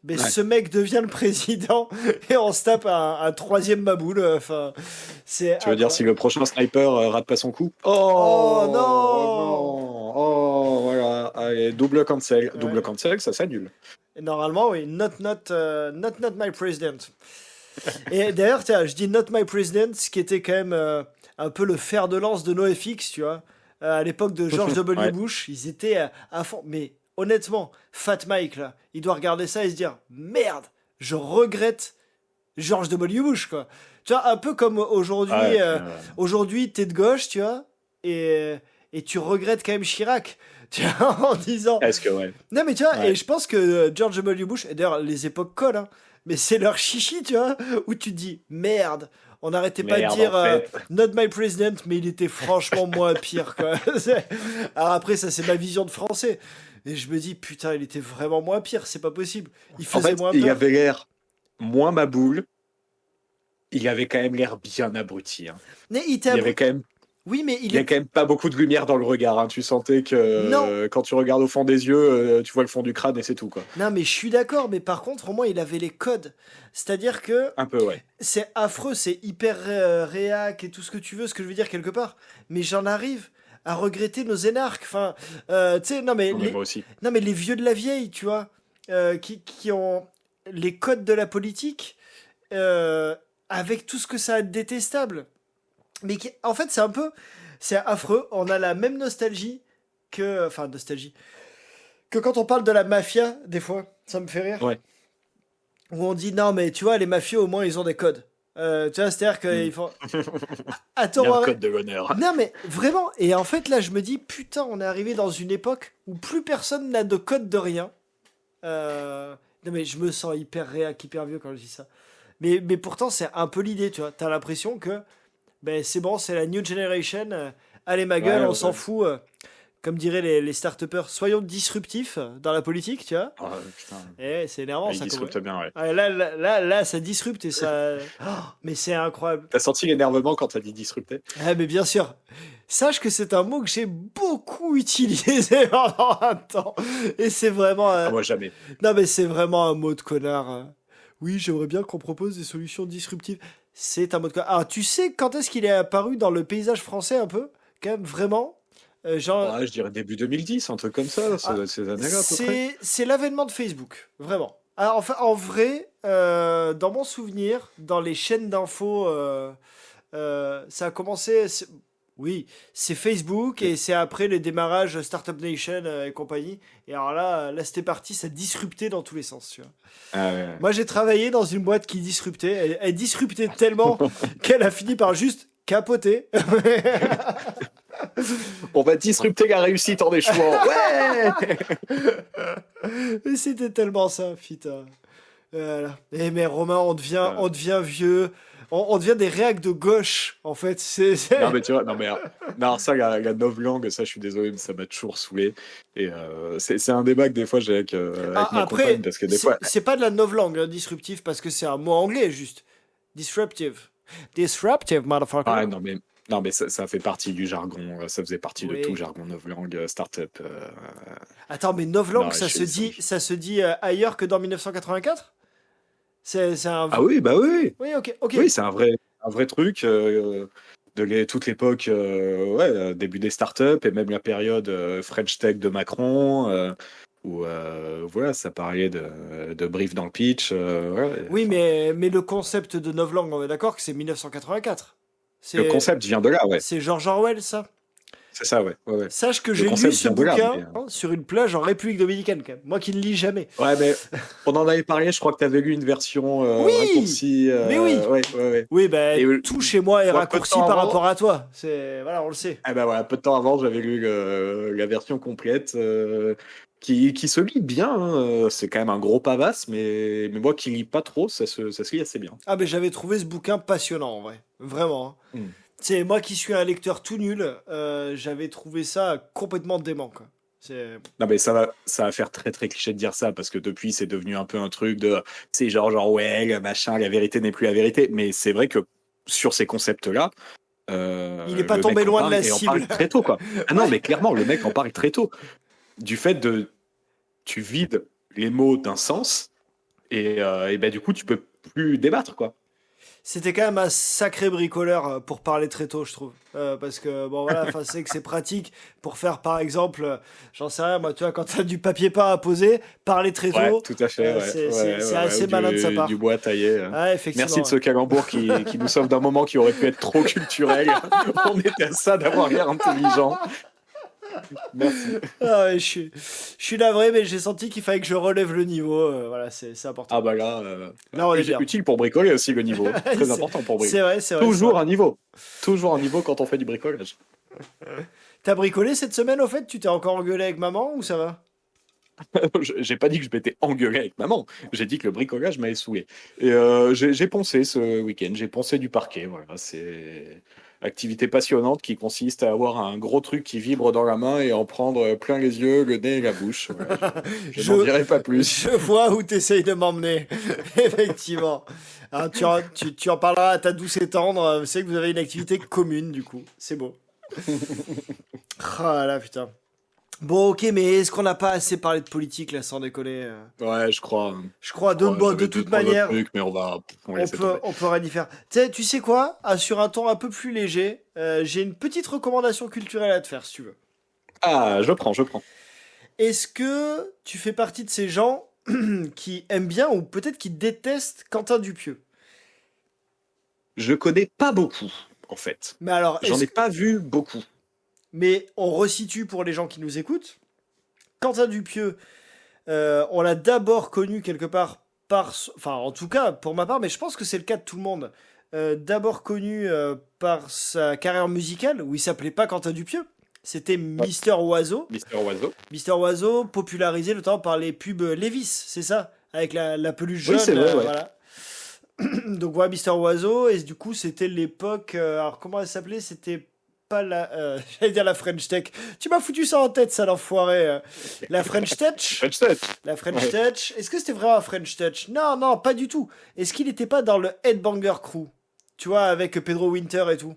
mais Ouais. ce mec devient le président et on se tape un troisième maboule. Enfin, c'est Tu veux dire si le prochain sniper rate pas son coup? Oh non. non. Oh, voilà. Allez, double cancel. Ouais. Double cancel, ça s'annule. Et normalement, oui, not my president. Et d'ailleurs, tiens, je dis not my president, ce qui était quand même un peu le fer de lance de NoFX, tu vois. À l'époque de George W. Ouais. Bush, ils étaient à fond. Mais honnêtement, Fat Mike, là, il doit regarder ça et se dire, merde, je regrette George W. Bush, quoi. Tu vois, un peu comme aujourd'hui, aujourd'hui, t'es de gauche, tu vois, et tu regrettes quand même Chirac, tu vois, en disant... Est-ce que, ouais. Non, mais tu vois, Ouais. et je pense que George W. Bush, et d'ailleurs, les époques collent, hein, mais c'est leur chichi, tu vois, où tu te dis, merde, on n'arrêtait pas de Merde, dire en fait. not my president, mais il était franchement moins pire, quoi. Alors après, ça, c'est ma vision de français. Et je me dis, putain, il était vraiment moins pire, c'est pas possible. Il En faisait fait, moins il peur. avait l'air moins maboule. Il avait quand même l'air bien abruti. Hein. Mais Il y avait quand même, Oui, mais il y a quand même pas beaucoup de lumière dans le regard. Hein. Tu sentais que Non. quand tu regardes au fond des yeux, tu vois le fond du crâne et c'est tout, quoi. Non, mais je suis d'accord, mais par contre, au moins, il avait les codes. C'est-à-dire que Un peu, ouais. c'est affreux, c'est hyper réac et tout ce que tu veux, ce que je veux dire quelque part. Mais j'en arrive à regretter nos énarques. Enfin, tu sais, non, mais Non, mais moi aussi. non, mais les vieux de la vieille, tu vois, qui ont les codes de la politique, avec tout ce que ça a de détestable. Mais en fait, c'est affreux. On a la même nostalgie que quand on parle de la mafia, des fois. Ça me fait rire. Ouais. Où on dit, non, mais tu vois, les mafieux, au moins, ils ont des codes. Tu vois, c'est-à-dire qu'ils font... Attends, Il y a un ouais. code de l'honneur. Non, mais vraiment. Et en fait, là, je me dis, putain, on est arrivé dans une époque où plus personne n'a de code de rien. Non, mais je me sens hyper réac, hyper vieux quand je dis ça. Mais pourtant, c'est un peu l'idée, tu vois. T'as l'impression que ben, c'est bon, c'est la new generation. Allez, ma gueule, Ouais, on ouais. s'en fout. Comme diraient les start-upers, soyons disruptifs dans la politique, tu vois. Oh, putain. Et c'est énervant, Il ça. disrupte bien, ouais. Ah, là, ça disrupte et ça... Oh, mais c'est incroyable. T'as senti l'énervement quand t'as dit disrupter? Ah, mais bien sûr. Sache que c'est un mot que j'ai beaucoup utilisé pendant un temps. Et c'est vraiment... Ah, moi, jamais. Non, mais c'est vraiment un mot de connard. Oui, j'aimerais bien qu'on propose des solutions disruptives. C'est un mot de connard. Alors, tu sais quand est-ce qu'il est apparu dans le paysage français un peu? Quand même, vraiment genre... Ouais, je dirais début 2010, un truc comme ça, ces années-là, à peu près. C'est l'avènement de Facebook, vraiment. Ah, enfin, en vrai, dans mon souvenir, dans les chaînes d'infos, ça a commencé. Oui, c'est Facebook et c'est après les démarrages Startup Nation et compagnie. Et alors là c'était parti, ça disruptait dans tous les sens. Tu vois. Ah ouais. Moi, j'ai travaillé dans une boîte qui disruptait. Elle disruptait tellement qu'elle a fini par juste capoter. On va disrupter la réussite en échouant. Ouais. Mais c'était tellement ça, putain. Voilà. Eh mais Romain, on devient vieux, on devient des réacs de gauche, en fait. Non mais tu vois, non mais non, ça la novlangue, ça je suis désolé, mais ça m'a toujours saoulé. Et c'est un débat que des fois j'ai avec ma compagne Après, parce que des fois, c'est pas de la novlangue, hein, disruptif, parce que c'est un mot anglais, juste. Disruptive. Disruptive, motherfucker. ah non mais ça fait partie du jargon, ça faisait partie de tout Oui. jargon novlangue, startup. Attends, mais novlangue, Non, ça se dit ailleurs que dans 1984. C'est un... ah oui bah oui Oui, ok, ok. oui c'est un vrai truc toute l'époque début des startups et même la période French Tech de Macron où voilà ça parlait de brief dans le pitch ouais, Oui, enfin, mais le concept de novlangue, on est d'accord que c'est 1984. le C'est concept vient de là ouais c'est George Orwell, ça. c'est ça ouais. Sache que Le j'ai lu concept ce vient de là bouquin hein, sur une plage en République dominicaine, quand même. Moi qui ne lis jamais. ouais mais on en avait parlé, je crois que tu avais lu une version Oui! raccourcie Mais oui! ouais Oui, ben et tout chez moi est moi, peu de raccourci temps par avant rapport à toi. C'est voilà, on le sait. ah bah voilà, peu de temps avant j'avais lu la version complète qui se lit bien hein. C'est quand même un gros pavasse mais moi qui lis pas trop ça se lit assez bien. Ah, mais j'avais trouvé ce bouquin passionnant, en vrai. Vraiment. Hein. Hmm. C'est moi qui suis un lecteur tout nul, j'avais trouvé ça complètement dément, quoi. C'est... Non mais ça va faire très très cliché de dire ça parce que depuis c'est devenu un peu un truc de c'est genre ouais machin la vérité n'est plus la vérité mais c'est vrai que sur ces concepts là Il est pas le tombé mec en loin de parle la et en cible. parle très tôt quoi. Ah non mais clairement le mec en parle très tôt du fait de tu vides les mots d'un sens et ben du coup tu peux plus débattre quoi. C'était quand même un sacré bricoleur pour parler très tôt, je trouve. Parce que, bon, voilà, enfin, c'est que c'est pratique pour faire, par exemple, j'en sais rien, moi, tu vois, quand t'as du papier peint à poser, parler très Ouais, tôt, tout à fait. c'est Ou assez malin de sa part. du bois taillé. Ah, effectivement. Merci de ce calembour qui nous sauve d'un moment qui aurait pu être trop culturel. On était à ça d'avoir l'air intelligent. Merci. Ah ouais, je suis navré, mais j'ai senti qu'il fallait que je relève le niveau. Voilà, c'est important. Ah bah là, Là, on est bien. utile pour bricoler aussi le niveau. Très C'est- important pour bricoler. C'est vrai, c'est vrai. Toujours un niveau. Toujours un niveau quand on fait du bricolage. T'as bricolé cette semaine, au fait? Tu t'es encore engueulé avec maman ou ça va? J'ai pas dit que je m'étais engueulé avec maman. J'ai dit que le bricolage m'avait saoulé. Et j'ai poncé ce week-end. J'ai poncé du parquet. Voilà, c'est activité passionnante qui consiste à avoir un gros truc qui vibre dans la main et en prendre plein les yeux, le nez et la bouche. Voilà, je n'en dirai pas plus. Je vois où t'essayes de m'emmener. Effectivement. Alors, tu en parleras à ta douce et tendre. C'est que vous avez une activité commune, du coup. C'est beau. Ah là, putain. Bon, ok, mais est-ce qu'on n'a pas assez parlé de politique, là, sans déconner Ouais, je crois. Je crois, Ouais, bon, de j'avais deux, toute trois autres manière, trucs, mais on va laisser tomber. on peut rien y faire. Tu sais quoi? Sur un ton un peu plus léger, j'ai une petite recommandation culturelle à te faire, si tu veux. Ah, je prends. Est-ce que tu fais partie de ces gens qui aiment bien ou peut-être qui détestent Quentin Dupieux? Je connais pas beaucoup, en fait. Mais alors, J'en ai pas vu beaucoup. mais on resitue pour les gens qui nous écoutent. Quentin Dupieux, on l'a d'abord connu quelque part enfin, en tout cas, pour ma part, mais je pense que c'est le cas de tout le monde. D'abord connu par sa carrière musicale, où il s'appelait pas Quentin Dupieux. C'était Ouais. Mister Oiseau. Mister Oiseau. Mister Oiseau, popularisé notamment par les pubs Levi's, c'est ça? Avec la peluche Oui, jaune, c'est vrai, ouais. voilà. Donc voilà, Mister Oiseau, et du coup, c'était l'époque. Alors, comment elle s'appelait? C'était pas la. J'allais dire la French Tech. Tu m'as foutu ça en tête, ça, l'enfoiré. La French Touch. French Touch. La French Ouais. Touch. Est-ce que c'était vraiment un French Touch? Non, non, pas du tout. Est-ce qu'il n'était pas dans le Headbanger Crew? Tu vois, avec Pedro Winter et tout.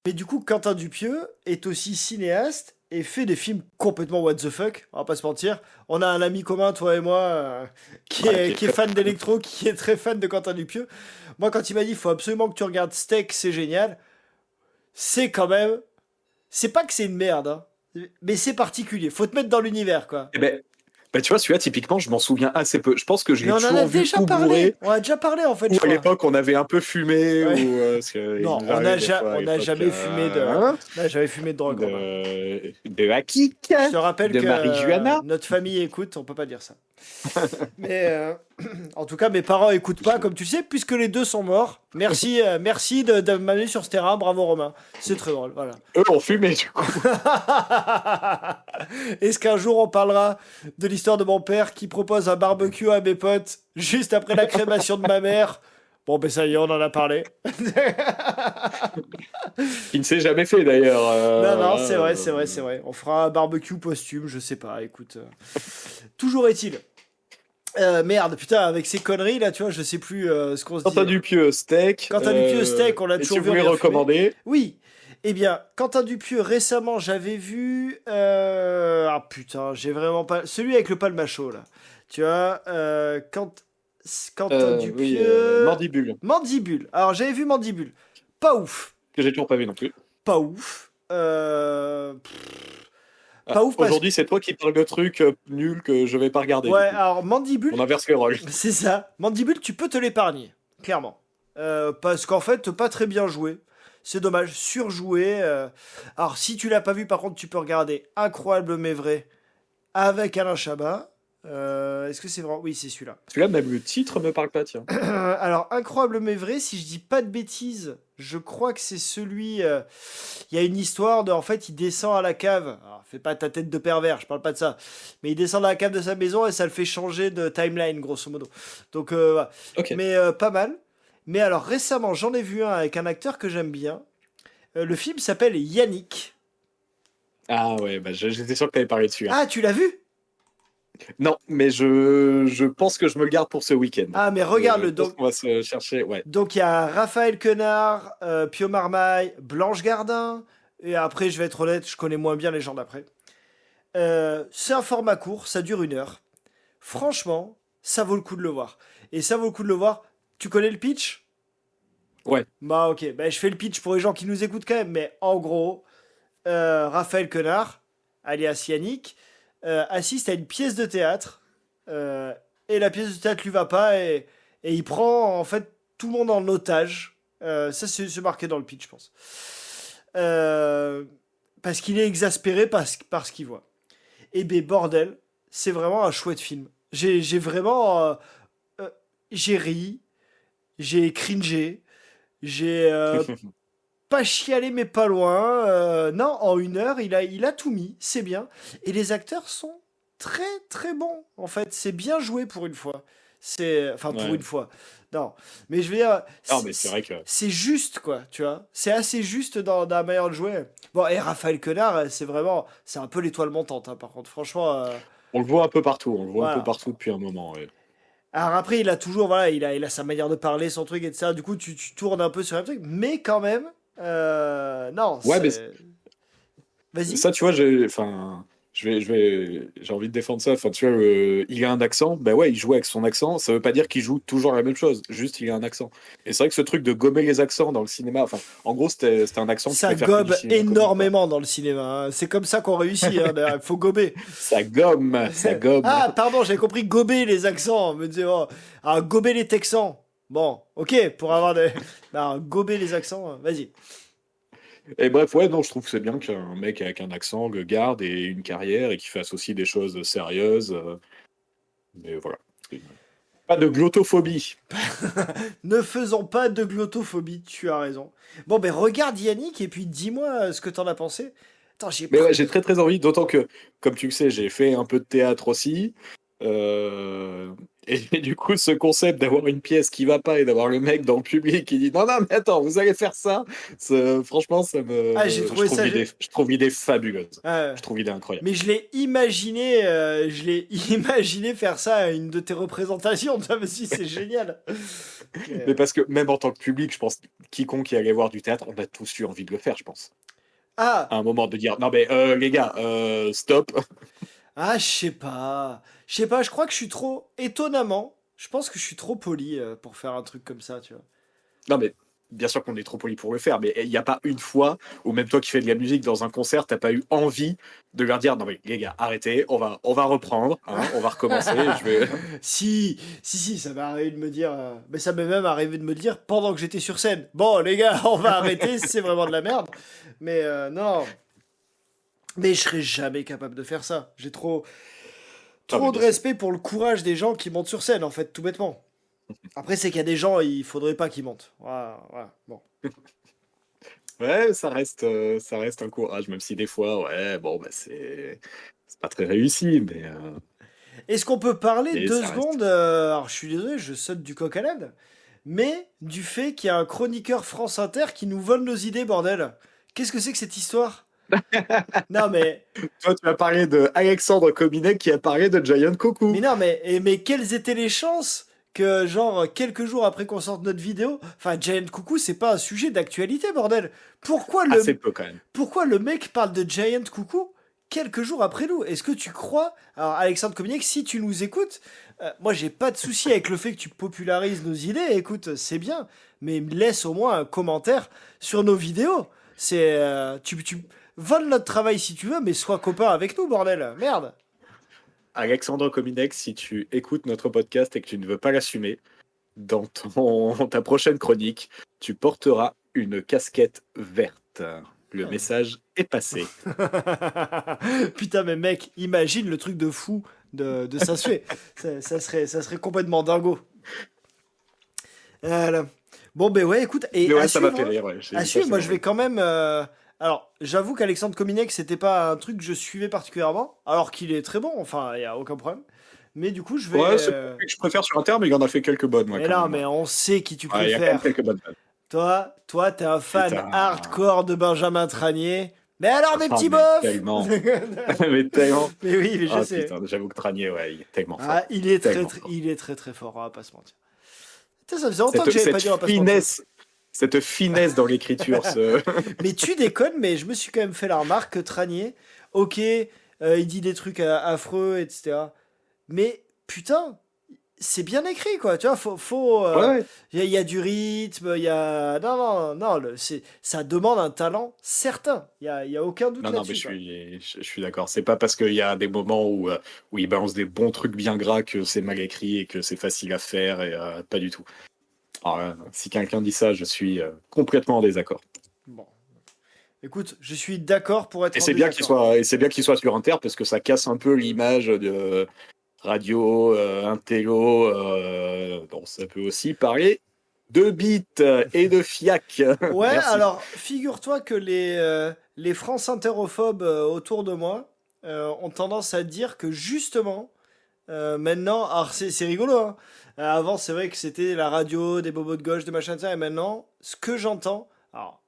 Mais du coup, Quentin Dupieux est aussi cinéaste et fait des films complètement what the fuck, on va pas se mentir. On a un ami commun, toi et moi, qui est fan d'électro, qui est très fan de Quentin Dupieux. Moi, quand il m'a dit, il faut absolument que tu regardes Steak, c'est génial, c'est quand même... C'est pas que c'est une merde, hein, mais c'est particulier. Faut te mettre dans l'univers, quoi. Eh ben, Bah, tu vois, celui-là, typiquement, je m'en souviens assez peu. Je pense que je Mais l'ai on en toujours a vu déjà ou parlé. bourré, On a déjà parlé en fait, ou je à crois. l'époque, on avait un peu fumé, Ouais. ou parce que il Non, nous arrivait des fois à on n'a l'époque, jamais fumé de, hein, on n'a jamais fumé de drogue, Romain. de Hakik, Je te rappelle de que marijuana. notre famille écoute, on peut pas dire ça. Mais en tout cas, mes parents écoutent pas, comme tu sais, puisque les deux sont morts. Merci, merci de m'amener sur ce terrain. Bravo Romain. C'est très drôle. Voilà. Eux ont fumé, du coup. Est-ce qu'un jour on parlera de l'histoire de mon père qui propose un barbecue à mes potes juste après la crémation de ma mère? Bon, ben ça y est, on en a parlé. Qui ne s'est jamais fait, d'ailleurs. Non, non, Voilà, c'est vrai, c'est vrai, c'est vrai. On fera un barbecue posthume, je sais pas, écoute. Toujours est-il. Merde, putain, avec ces conneries là, tu vois, je sais plus ce qu'on se dit. Quentin Dupieux, steak. Quentin Dupieux, steak, on l'a Et toujours si vu vous voulez en bien fumé. recommander, Oui. Eh bien, Quentin Dupieux, récemment, j'avais vu. Ah putain, j'ai vraiment pas. Celui avec le palmacho là. Tu vois, Quentin oui, Dupieux. Mandibule, Mandibule. Alors, j'avais vu Mandibule. Pas ouf. que j'ai toujours pas vu non plus. Pas ouf. Ah, Pas ouf parce que. aujourd'hui, c'est toi qui parles de trucs nuls que je vais pas regarder, du Ouais, coup. alors Mandibule, On inverse les rôles. c'est ça. Mandibule, tu peux te l'épargner, clairement. Parce qu'en fait, pas très bien joué. C'est dommage, surjoué. Alors, si tu l'as pas vu, par contre, tu peux regarder Incroyable mais vrai avec Alain Chabat. Est-ce que c'est vrai? Oui, c'est celui-là. Celui-là, même le titre me parle pas, tiens. Alors, Incroyable mais vrai, si je dis pas de bêtises, je crois que c'est celui. Il y a une histoire de. En fait, il descend à la cave. Alors, fais pas ta tête de pervers, je parle pas de ça. Mais il descend dans la cave de sa maison et ça le fait changer de timeline, grosso modo. Donc, voilà. Ok. Mais pas mal. Mais alors, récemment, j'en ai vu un avec un acteur que j'aime bien. Le film s'appelle Yannick. Ah ouais, bah, j'étais sûr que t'avais parlé dessus, hein. Ah, tu l'as vu? Non, mais je pense que je me le garde pour ce week-end. Ah, mais Je regarde-le. pense Donc, qu'on va se chercher, ouais. donc il y a Raphaël Quenard, Pio Marmaille, Blanche Gardin. Et après, je vais être honnête, je connais moins bien les gens d'après. C'est un format court, ça dure 1 heure. Franchement, ça vaut le coup de le voir. Et ça vaut le coup de le voir. Tu connais le pitch? Ouais. Bah ok, bah, je fais le pitch pour les gens qui nous écoutent quand même. Mais en gros, Raphaël Quenard, alias Yannick, assiste à une pièce de théâtre. Et la pièce de théâtre lui va pas. Et il prend en fait tout le monde en otage. Ça, c'est marqué dans le pitch, je pense. Parce qu'il est exaspéré par ce qu'il voit. Et ben bordel, c'est vraiment un chouette film. J'ai vraiment. J'ai ri, j'ai cringé, j'ai pas chialé mais pas loin. Non, en 1 heure, il a tout mis, c'est bien. Et les acteurs sont très très bons, en fait. C'est bien joué pour une fois. Enfin, pour Ouais. une fois. Non, mais je veux dire, Non, mais c'est vrai que c'est juste, quoi, tu vois. C'est assez juste dans la manière de jouer. Bon, et Raphaël Quenard, c'est vraiment. C'est un peu l'étoile montante, hein, par contre. Franchement, on le voit un peu partout. On le voit un peu voilà. partout depuis un moment, ouais. Alors après, il a toujours, voilà, il a sa manière de parler, son truc, etc. Du coup, tu tournes un peu sur un truc, mais quand même, non, Ouais, mais Vas-y. ça, tu vois, enfin, j'ai envie de défendre ça. Enfin, tu vois, il a un accent. Bah ouais, il joue avec son accent. Ça veut pas dire qu'il joue toujours la même chose. Juste, il a un accent. Et c'est vrai que ce truc de gommer les accents dans le cinéma, enfin, en gros, c'était un accent qui Ça préfère que gobe du cinéma comique, quoi. énormément dans le cinéma, hein. C'est comme ça qu'on réussit, hein, d'ailleurs. Il faut gober. Ça gomme, ça gomme. Ah, pardon, j'avais compris gober les accents. Me dire, oh, ah, gober les Texans. Bon, ok, pour avoir des. Non, gober les accents, vas-y. Et bref, ouais, non, je trouve que c'est bien qu'un mec avec un accent le garde et une carrière et qu'il fasse aussi des choses sérieuses. Mais voilà. Pas de glottophobie. Ne faisons pas de glottophobie, tu as raison. Bon, ben regarde Yannick et puis dis-moi ce que t'en as pensé. Attends, Mais ouais, j'ai très très envie, d'autant que, comme tu le sais, j'ai fait un peu de théâtre aussi. Et du coup, ce concept d'avoir une pièce qui va pas et d'avoir le mec dans le public qui dit non, non, mais attends, vous allez faire ça, franchement, ça me. Ah, j'ai trouvé ça. Je trouve l'idée fabuleuse. Ouais. Je trouve l'idée incroyable. Mais je l'ai imaginé faire ça à une de tes représentations. Toi aussi, c'est génial. Mais parce que même en tant que public, je pense quiconque qui allait voir du théâtre, on a tous eu envie de le faire, je pense. Ah, À un moment de dire non, mais les gars, stop. ah, je sais pas. Je sais pas. Je crois que je suis trop étonnamment. Je pense que je suis trop poli pour faire un truc comme ça, tu vois. Non, mais bien sûr qu'on est trop poli pour le faire, mais il n'y a pas une fois où même toi qui fais de la musique dans un concert, t'as pas eu envie de leur dire non mais les gars, arrêtez, on va reprendre, hein, on va recommencer. Je vais... Si, ça m'est arrivé de me dire. Mais ça m'est même arrivé de me dire pendant que j'étais sur scène. Bon, les gars, on va arrêter, c'est vraiment de la merde. Mais non. Mais je serais jamais capable de faire ça. J'ai trop Ah, mais de bien sûr. respect pour le courage des gens qui montent sur scène, en fait, tout bêtement. Après, c'est qu'il y a des gens, il faudrait pas qu'ils montent. Voilà, voilà. Bon. Ouais, ça reste un courage, même si des fois, ouais, bon, bah c'est pas très réussi, Est-ce qu'on peut parler mais deux ça reste. secondes alors, je suis désolé, je saute du coq à l'âne, mais du fait qu'il y a un chroniqueur France Inter qui nous vole nos idées, bordel. Qu'est-ce que c'est que cette histoire? Non, mais Toi, tu as parlé de Alexandre Kominek qui a parlé de Giant Mais Coucou. non, mais quelles étaient les chances que, genre, quelques jours après qu'on sorte notre vidéo, enfin, Giant Coucou, c'est pas un sujet d'actualité, bordel. Pourquoi Assez le, peu quand même. pourquoi le mec parle de Giant Coucou quelques jours après nous? Est-ce que tu crois, alors Alexandre Cominic, si tu nous écoutes, moi j'ai pas de souci avec le fait que tu popularises nos idées, écoute, c'est bien, mais laisse au moins un commentaire sur nos vidéos. Tu voles notre travail si tu veux, mais sois copain avec nous, bordel. Merde. Alexandre Kominek, si tu écoutes notre podcast et que tu ne veux pas l'assumer, dans ta prochaine chronique, tu porteras une casquette verte. Le message est passé. Putain, mais mec, imagine le truc de fou de ça se fait. Ça serait complètement dingo. Voilà. Bon, ben ouais, écoute, et Mais ouais, ça m'a fait rire. Ouais, à j'ai suivre, passé moi mon je vais rire. quand même. Alors, j'avoue qu'Alexandre Kominek, c'était pas un truc que je suivais particulièrement, alors qu'il est très bon, enfin, il y a aucun problème. Mais du coup, je vais. Ouais, c'est pas celui que je préfère sur Inter, mais il en a fait quelques bonnes, moi, Mais quand non, même. mais on sait qui tu Ouais, il y a quand même préfères. quelques bonnes. Toi, t'es un fan Putain. hardcore de Benjamin Tranier. Mais alors, mes Ah, petits mais bofs. tellement. Mais tellement. Mais oui, mais je Ah, sais. putain, j'avoue que Tranier, ouais, il est tellement Ah, fort. Tellement fort. il est très très fort, on va pas se mentir. Putain, ça faisait longtemps que j'avais pas dit on va pas se mentir. Cette finesse dans l'écriture, ce... Mais tu déconnes, mais je me suis quand même fait la remarque que Tranier, ok, il dit des trucs affreux, etc. Mais putain, c'est bien écrit, quoi. Tu vois, Ouais. y a du rythme, il y a, non, ça demande un talent certain. Il y a aucun doute Non, non, mais là-dessus, quoi. je suis d'accord. C'est pas parce qu'il y a des moments où il balance des bons trucs bien gras que c'est mal écrit et que c'est facile à faire et pas du tout. Alors, si quelqu'un dit ça, je suis complètement en désaccord. Bon, écoute, je suis d'accord pour Et être en c'est bien qu'il désaccord. soit, et c'est bien qu'il soit sur Inter parce que ça casse un peu l'image de radio, intello. Bon, ça peut aussi parler de beat et de fiac. Ouais, Merci. alors figure-toi que les France interophobes autour de moi ont tendance à dire que justement, maintenant, alors c'est rigolo, hein. Avant, c'est vrai que c'était la radio, des bobos de gauche, des machins de ça, et maintenant, ce que j'entends, alors,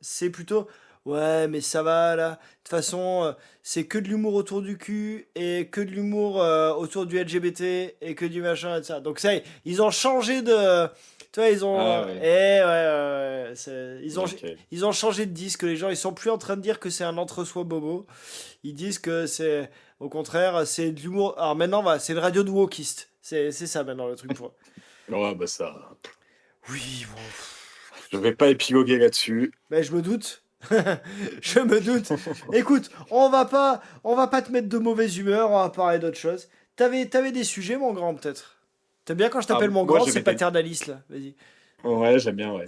c'est plutôt, ouais, mais ça va là, de toute façon, c'est que de l'humour autour du cul, et que de l'humour autour du LGBT, et que du machin, et ça. Donc ça y est, ils ont changé de. Tu vois, ils ont. Ah ouais. Ok. Ils ont changé de disque. Les gens, ils sont plus en train de dire que c'est un entre-soi bobo. Ils disent que c'est. Au contraire, c'est de l'humour. Alors maintenant, voilà, c'est une radio de wokiste. C'est ça maintenant le truc pour eux. Ouais, bah ça. Oui, bon. Je vais pas épiloguer là-dessus. Ben, je me doute. Je me doute. Écoute, on va pas te mettre de mauvaise humeur, on va parler d'autre chose. T'avais des sujets, mon grand, peut-être. T'aimes bien quand je Ah, t'appelle mon moi, grand, j'avais c'est des... paternaliste, là. Vas-y, Ouais, j'aime bien, ouais.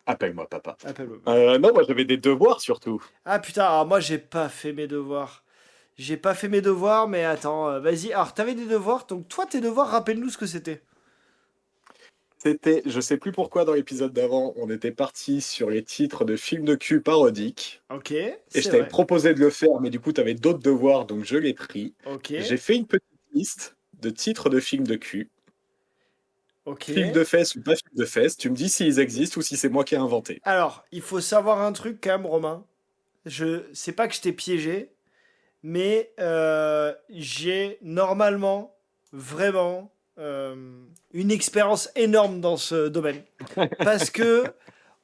Appelle-moi papa. appelle-moi. Non, moi, j'avais des devoirs surtout. Ah putain, alors moi j'ai pas fait mes devoirs. J'ai pas fait mes devoirs, mais attends, vas-y. Alors t'avais des devoirs, donc toi tes devoirs, rappelle-nous ce que c'était. C'était, je sais plus pourquoi dans l'épisode d'avant, on était parti sur les titres de films de cul parodiques. Ok, Et je c'est t'avais vrai. proposé de le faire, mais du coup, tu avais d'autres devoirs, donc je l'ai pris. Ok, J'ai fait une petite liste de titres de films de cul. ok. Films de fesses ou pas films de fesses. Tu me dis s'ils existent ou si c'est moi qui ai inventé. Alors, il faut savoir un truc quand même, Romain. Je sais pas que je t'ai piégé, mais j'ai normalement vraiment une expérience énorme dans ce domaine. Parce que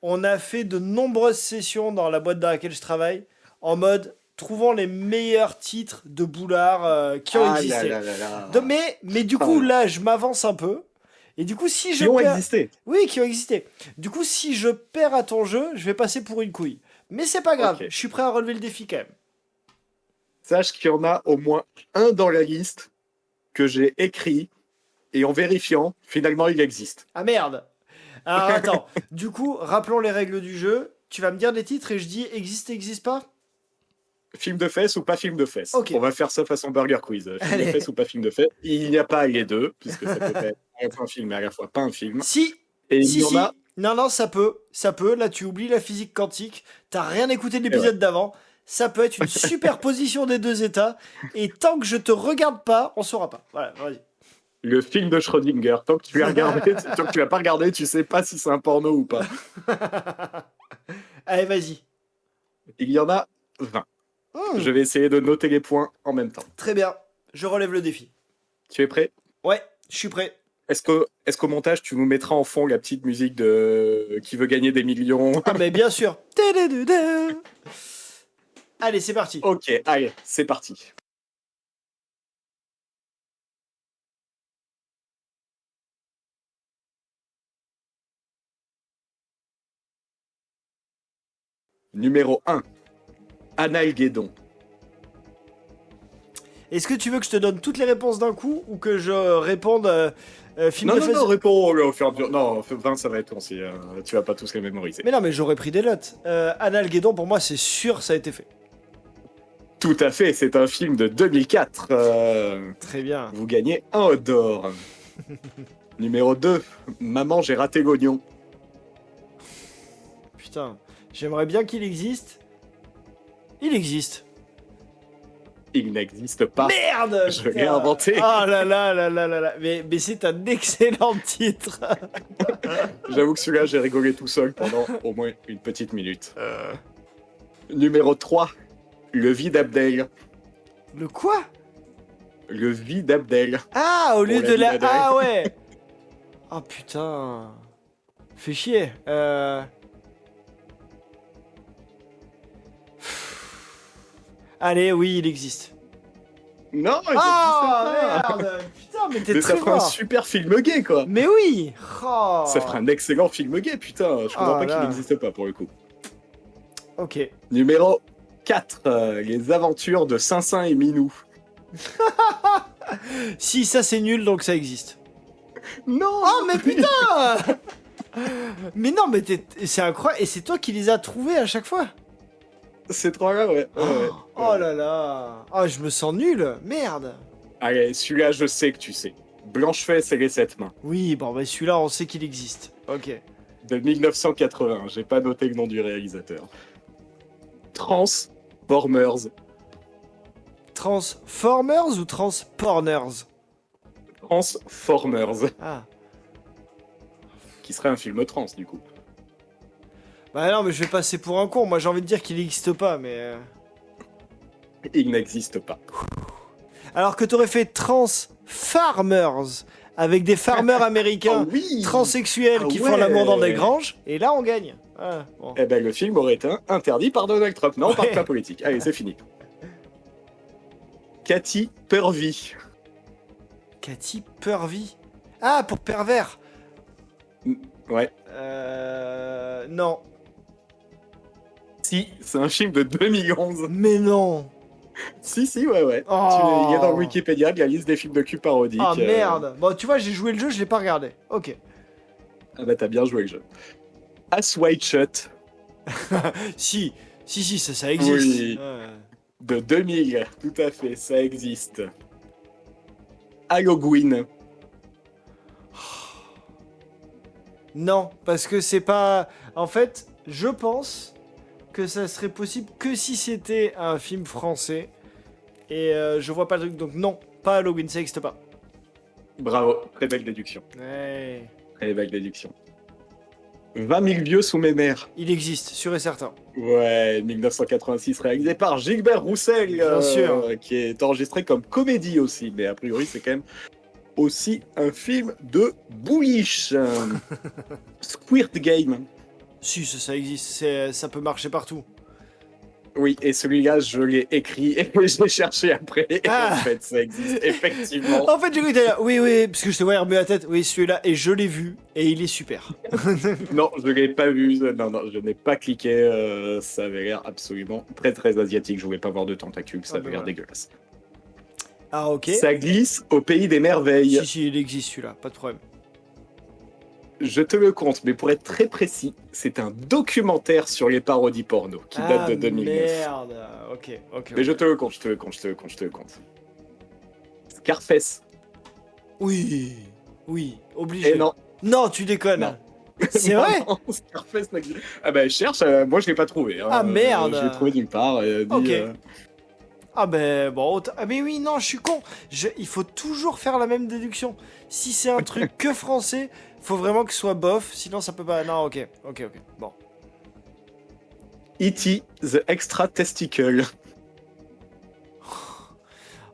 on a fait de nombreuses sessions dans la boîte dans laquelle je travaille en mode trouvant les meilleurs titres de Boulard qui ont Ah là existé. là là là. Mais du Ah coup, là. là, je m'avance un peu Et du coup, si je Qui ont perds... existé. Oui, qui ont existé. Du coup, si je perds à ton jeu, je vais passer pour une couille. Mais c'est pas grave, Ok. je suis prêt à relever le défi quand même. Sache qu'il y en a au moins un dans la liste que j'ai écrit et en vérifiant, finalement, il existe. Ah merde. Alors attends, du coup, rappelons les règles du jeu. Tu vas me dire les titres et je dis existe pas. Film de fesses ou pas film de fesses. Ok. On va faire ça façon burger quiz. Film Allez. de fesses ou pas film de fesses. Il n'y a pas les deux, puisque ça peut être à la fois un film et à la fois pas un film. Si, Et il si, y en si. a. Non, ça peut. Là, tu oublies la physique quantique. T'as rien écouté de Et l'épisode d'avant. Ça peut être une superposition des deux états. Et tant que je te regarde pas, on saura pas. Voilà, vas-y. Le film de Schrödinger. Tant que tu l'as regardé, tant que tu l'as pas regardé, tu sais pas si c'est un porno ou pas. Allez, vas-y. Il y en a 20. Hmm, Je vais essayer de noter les points en même temps. Très bien. Je relève le défi. Tu es prêt? Ouais, je suis prêt. Est-ce qu'au montage, tu nous mettras en fond la petite musique de Qui veut gagner des millions? Ah, mais bien sûr. Tadadada. Allez, c'est parti. Ok, allez, c'est parti. Numéro 1. Analguédon. Est-ce que tu veux que je te donne toutes les réponses d'un coup ou que je réponde film Non, de non, fesses. non, réponds au fur et à mesure. Non, 20, ça va être long si tu vas pas tous les mémoriser. Mais non, mais j'aurais pris des notes. Analguédon, pour moi, c'est sûr, ça a été fait. Tout à fait, c'est un film de 2004. Très bien. Vous gagnez un hot d'or. Numéro 2. Maman, j'ai raté l'oignon. Putain, j'aimerais bien qu'il existe. Il existe. Il n'existe pas. Merde. Je putain. l'ai inventé. Ah là là là là là là. Mais c'est un excellent titre. J'avoue que celui-là, j'ai rigolé tout seul pendant au moins une petite minute. Numéro 3. Le vide Abdel. Le quoi? Le vide Abdel. Ah, au lieu Pour de la la... vie Ah ouais. Oh putain. Fais chier. Allez, oui, il existe. Non, il Ah n'existe pas. merde. Putain, mais t'es Mais ça très fera un fort. super film gay, quoi. Mais oui. Oh. Ça fera un excellent film gay, putain. Je comprends Ah pas là. qu'il n'existe pas, pour le coup. Ok. Numéro 4. Les aventures de Saint-Saint et Minou. Si, ça c'est nul, donc ça existe. Non. Oh, mais putain. Mais non, mais c'est incroyable. Et c'est toi qui les as trouvés à chaque fois. C'est trop rare, ouais. Oh là là. Oh, je me sens nul. Merde. Allez, celui-là, je sais que tu sais. Blanche-Fesse et les 7 mains. Oui, bon, bah celui-là, on sait qu'il existe. Ok. De 1980. J'ai pas noté le nom du réalisateur. Transformers. Transformers ou Transporners? Transformers. Ah. Qui serait un film trans, du coup. Bah non, mais je vais passer pour un con. Moi, j'ai envie de dire qu'il n'existe pas, mais... Il n'existe pas. Alors que t'aurais fait Transfarmers, avec des farmers américains Ah oui. transsexuels Ah qui font ouais. l'amour dans des granges, et là, on gagne. Ah, bon. Eh ben, le film aurait été interdit par Donald Trump. Non, on parle Ouais. pas politique. Allez, c'est fini. Cathy Purvey. Cathy Purvey. Ah, pour pervers. Ouais. Non. Si, c'est un film de 2011. Mais non. Si, ouais. Oh. Il y a dans le Wikipédia de la liste des films de cul parodiques. Ah merde. Bon, tu vois, j'ai joué le jeu, je l'ai pas regardé. Ok. Ah bah, t'as bien joué le jeu. As White Shut Si, ça existe. Oui. de 2000. Tout à fait, ça existe. Halloween. Non, parce que c'est pas... En fait, je pense que ça serait possible que si c'était un film français. Et je vois pas le truc, donc non, pas Halloween, ça existe pas. Bravo, très belle déduction. Ouais. Très belle déduction. 20 000 vieux sous mes mères. Il existe, sûr et certain. Ouais, 1986, réalisé par Gilbert Roussel. Bien sûr. Qui est enregistré comme comédie aussi, mais a priori, c'est quand même aussi un film de bullish. Squirt Game. Si, ça existe, ça peut marcher partout. Oui, et celui-là, je l'ai écrit et je l'ai cherché après. Et Ah. en fait, ça existe effectivement. En fait, j'ai cru que t'allais dire, oui, oui, parce que je te voyais remuer la tête. Oui, celui-là, et je l'ai vu, et il est super. Non, je l'ai pas vu. Non, non, je n'ai pas cliqué. Ça avait l'air absolument très, très asiatique. Je voulais pas voir de tentacules. Ça Ah, avait ben l'air voilà. dégueulasse. Ah, ok. Ça glisse au pays des merveilles. Si, si, il existe celui-là, pas de problème. Je te le compte, mais pour être très précis, c'est un documentaire sur les parodies porno qui date Ah, de 2009. merde. Ok, ok, Mais ok. je te le compte, je te le compte, je te le compte, je te le compte. Scarface. Oui, oui, obligé. Eh non, Non, tu déconnes. non. C'est vrai? Non, Scarface n'existe. Ah bah je cherche, moi je l'ai pas trouvé. Hein. Ah, merde. Je l'ai trouvé nulle part. Ok. Ah ben bon, ah mais oui, non, je suis con. Il faut toujours faire la même déduction. Si c'est un truc que français, faut vraiment que ce soit bof, sinon ça peut pas... Non, ok, ok, ok. Bon. E.T. The Extra Testicle.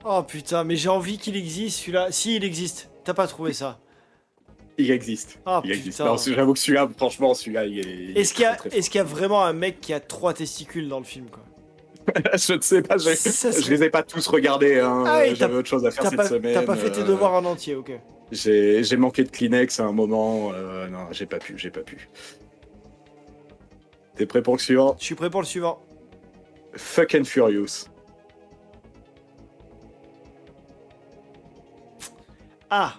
Oh putain, mais j'ai envie qu'il existe celui-là. Si, il existe. T'as pas trouvé ça. Il existe. Ah Il existe. putain. Non, j'avoue que celui-là, franchement, celui-là, il Est-ce qu'il y a, très, très est-ce qu'il y a vraiment un mec qui a 3 testicules dans le film, quoi? Je ne sais pas, Ça je serait- les ai pas tous regardés. Hein. Ah oui, J'avais autre chose à faire T'as cette pas, semaine. t'as pas fait tes devoirs en entier, ok. J'ai manqué de Kleenex à un moment. Non, j'ai pas pu. T'es prêt pour le suivant? Je suis prêt pour le suivant. Fuck and Furious. Ah.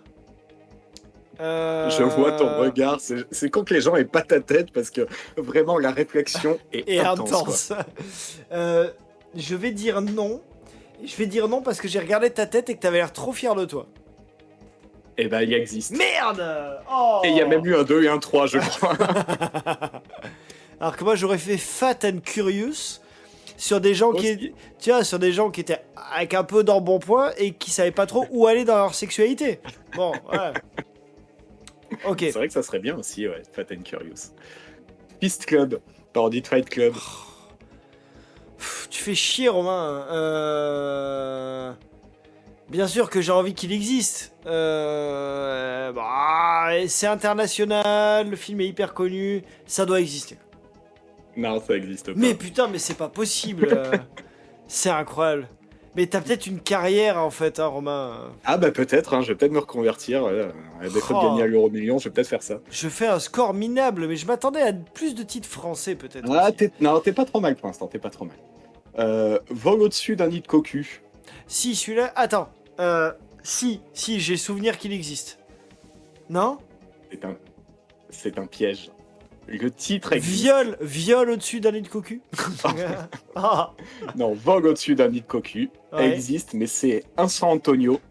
Je vois ton regard. C'est con que les gens aient pas ta tête parce que vraiment la réflexion est Et intense. intense. Je vais dire non. Je vais dire non parce que j'ai regardé ta tête et que t'avais l'air trop fier de toi. Et ben, il existe. Merde. Oh. Et il y a même eu un 2 et un 3, je crois. Alors que moi j'aurais fait Fat and Curious sur des gens Aussi. sur des gens qui étaient avec un peu d'embonpoint et qui savaient pas trop où aller dans leur sexualité. Bon, ouais. Ok. C'est vrai que ça serait bien aussi, ouais. Fat and Curious. Fist Club. Parodie de Fight Club. Pff, tu fais chier, Romain. Bien sûr que j'ai envie qu'il existe. C'est international, le film est hyper connu, ça doit exister. Non, ça existe pas. Mais putain, mais c'est pas possible. C'est incroyable. Mais t'as peut-être une carrière en fait, hein, Romain. Ah bah peut-être, hein, je vais peut-être me reconvertir. Ouais. À défaut de gagner à l'euro million, je vais peut-être faire ça. Je fais un score minable, mais je m'attendais à plus de titres français peut-être. Ah, aussi. non, t'es pas trop mal pour l'instant, t'es pas trop mal. Vol au-dessus d'un nid de cocu. Si, celui-là. Attends. Si, j'ai souvenir qu'il existe. Non? C'est un piège. Le titre existe. Viol au-dessus d'un lit de cocu. Ah, Non, Vol au-dessus d'un nid de cocu ouais. existe, mais c'est un San Antonio.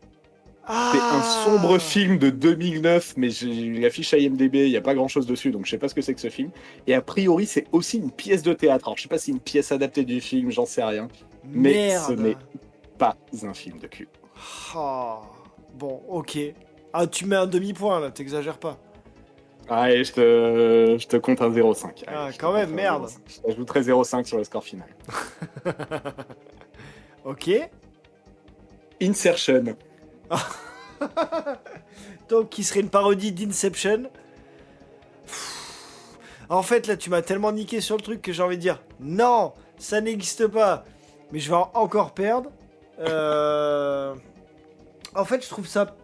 C'est un Ah. sombre film de 2009, mais j'ai l'affiche IMDb, il n'y a pas grand-chose dessus, donc je sais pas ce que c'est que ce film. Et a priori, c'est aussi une pièce de théâtre. Alors, je sais pas si c'est une pièce adaptée du film, j'en sais rien. Mais Merde. ce n'est pas un film de cul. Ah. Bon, ok. Ah, tu mets un demi-point là, t'exagères pas. Allez, je te compte un 0,5. Allez, Ah, je te quand même, compte un merde. 0,5. Je t'ajouterai 0,5 sur le score final. Ok. Insertion. Donc, qui serait une parodie d'Inception. En fait, là, tu m'as tellement niqué sur le truc que j'ai envie de dire non, ça n'existe pas. Mais je vais encore perdre. En fait, je trouve ça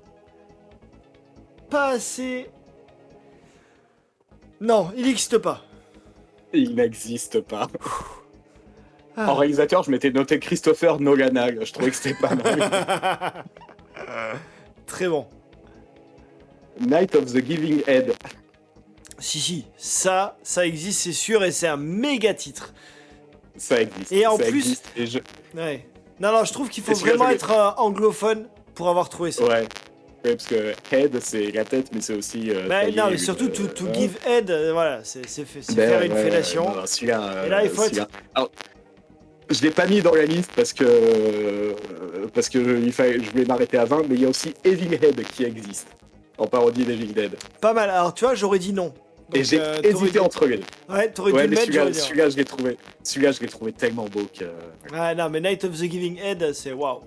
pas assez. Non, il n'existe pas. Il n'existe pas. Ah. En réalisateur, je m'étais noté Christopher Nolanag. Je trouvais que c'était pas mal. Très bon. Night of the Giving Head. Si, ça existe, c'est sûr, et c'est un méga titre. Ça existe. Et en ça plus- existe, et Ouais. Non, je trouve qu'il faut Est-ce que vraiment je- être anglophone pour avoir trouvé ça. Ouais. Ouais, parce que head, c'est la tête, mais c'est aussi. Bah, tailler non, mais une, surtout, to ouais. give head, voilà, c'est Ben, faire une ouais, fellation. non, celui-là, Et là, il faut celui-là. Alors, je l'ai pas mis dans la liste parce que je voulais m'arrêter à 20, mais il y a aussi Evil Head qui existe en parodie d'Evil Dead. Pas mal. Alors, tu vois, j'aurais dit non. Et Donc, j'ai t'aurais hésité dû- entre les deux. Ouais, t'aurais Ouais, dû le mais mettre, j'aurais dit. celui-là, je l'ai trouvé tellement beau que. Ah non, mais Night of the Giving Head, c'est waouh.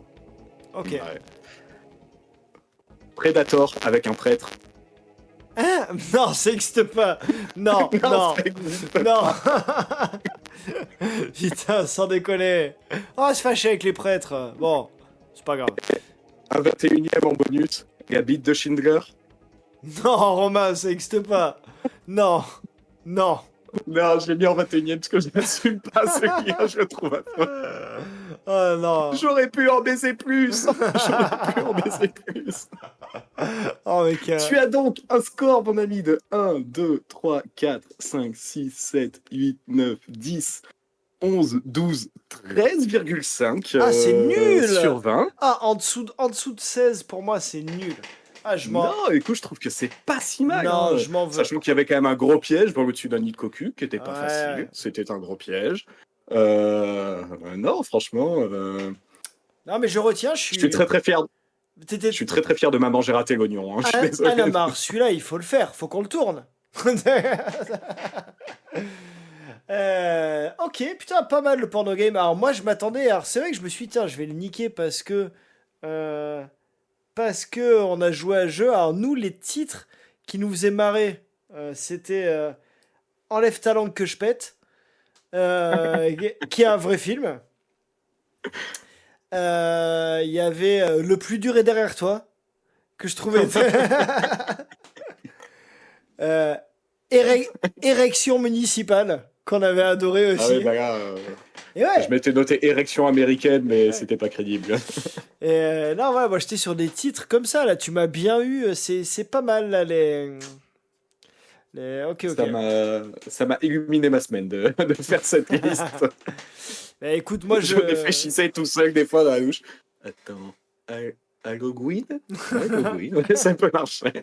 Ok. Ouais. Predator avec un prêtre. Hein? Non, ça n'existe pas. Non, non, ça existe pas. non. Putain, sans déconner. On va se fâcher avec les prêtres. Bon, c'est pas grave. Un 21e en bonus, la bite de Schindler. Non, Romain, ça n'existe pas. Non, non. Non, je l'ai mis en 21e parce que je n'assume pas ce lien, je le trouve affreux. Oh non. J'aurais pu en baiser plus. J'aurais pu en baiser plus. Oh mec. Tu as donc un score, mon ami, de 1, 2, 3, 4, 5, 6, 7, 8, 9, 10, 11, 12, 13,5 Ah, c'est nul. sur 20. Ah, en dessous de 16, pour moi, c'est nul. Ah, je m'en... Non, écoute, je trouve que c'est pas si mal. Non, hein. je m'en veux. Sachant qu'il y avait quand même un gros piège au-dessus d'un nid de cocu, qui était pas Ouais. facile. C'était un gros piège. Non, franchement, Non, mais je retiens, je suis très très fier. Je suis très très fier de maman, j'ai raté l'oignon. Hein. Je suis désolé. Ah non, mais celui-là, il faut le faire, faut qu'on le tourne. Ok, putain, pas mal le porno game. Alors moi, je m'attendais. Alors c'est vrai que je me suis dit, tiens, je vais le niquer parce que on a joué à un jeu. Alors nous, les titres qui nous faisaient marrer, c'était Enlève ta langue que je pète, qui est un vrai film. Il y avait Le plus dur est derrière toi, que je trouvais. Érection municipale, qu'on avait adoré aussi. Ah ouais, bah là, Et ouais. je m'étais noté érection américaine, mais c'était pas crédible. Et non, ouais, moi j'étais sur des titres comme ça, là, tu m'as bien eu, c'est pas mal, là, les... Ok. Ça m'a illuminé ma semaine de faire cette liste. Bah, écoute, moi Je réfléchissais tout seul des fois dans la douche. Attends, Halloween? Halloween, ouais, ça peut marcher.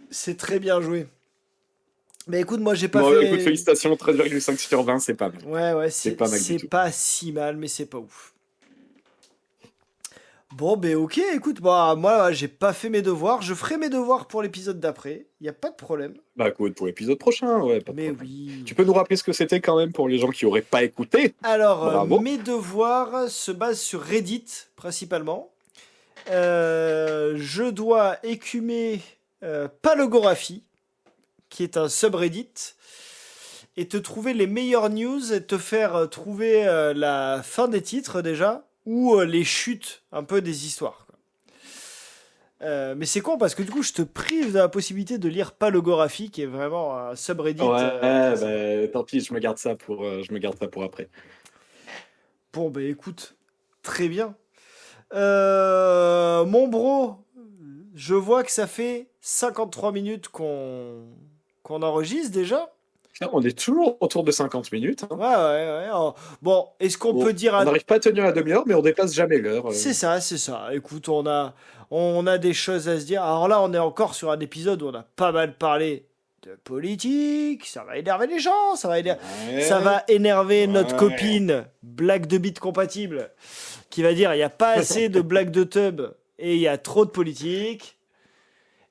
C'est très bien joué. Mais écoute, moi j'ai pas Bon, fait... écoute, félicitations, 13,5 sur 20, c'est pas mal. Ouais, C'est pas mal du c'est tout. pas si mal, mais c'est pas ouf. Bon, ben ok, écoute, bah, moi j'ai pas fait mes devoirs, je ferai mes devoirs pour l'épisode d'après, y a pas de problème. Bah écoute, pour l'épisode prochain, ouais, pas de Mais problème. oui. Tu peux nous rappeler ce que c'était quand même pour les gens qui auraient pas écouté? Alors, Bravo. mes devoirs se basent sur Reddit, principalement. Je dois écumer Palogographie, qui est un subreddit, et te trouver les meilleures news et te faire trouver la fin des titres déjà, ou les chutes un peu des histoires. Quoi. Mais c'est con parce que du coup je te prive de la possibilité de lire Palogographie, qui est vraiment un subreddit. Ouais, bah, tant pis, je me garde ça pour après. Bon, bah écoute, très bien. Mon bro, je vois que ça fait 53 minutes qu'on enregistre déjà. On est toujours autour de 50 minutes. Hein. Ouais. Oh. Bon, est-ce qu'on peut dire... On n'arrive pas à tenir la demi-heure, mais on dépasse jamais l'heure. C'est ça. Écoute, on a des choses à se dire. Alors là, on est encore sur un épisode où on a pas mal parlé de politique. Ça va énerver les gens. Ça va énerver notre copine, blague de bite compatible, qui va dire il n'y a pas assez de blagues de tub et il y a trop de politique.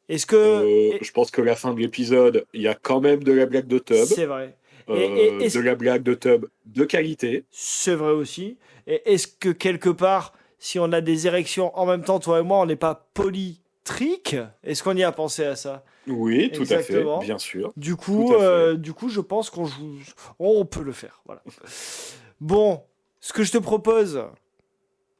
Est-ce que... Je pense que la fin de l'épisode, il y a quand même de la blague de tub. C'est vrai. De la blague de tub de qualité. C'est vrai aussi. Et est-ce que quelque part, si on a des érections en même temps, toi et moi, on n'est pas polytrique? Est-ce qu'on y a pensé à ça? Oui, tout Exactement. à fait, bien sûr. Du coup, je pense on peut le faire. Voilà. Bon, ce que je te propose...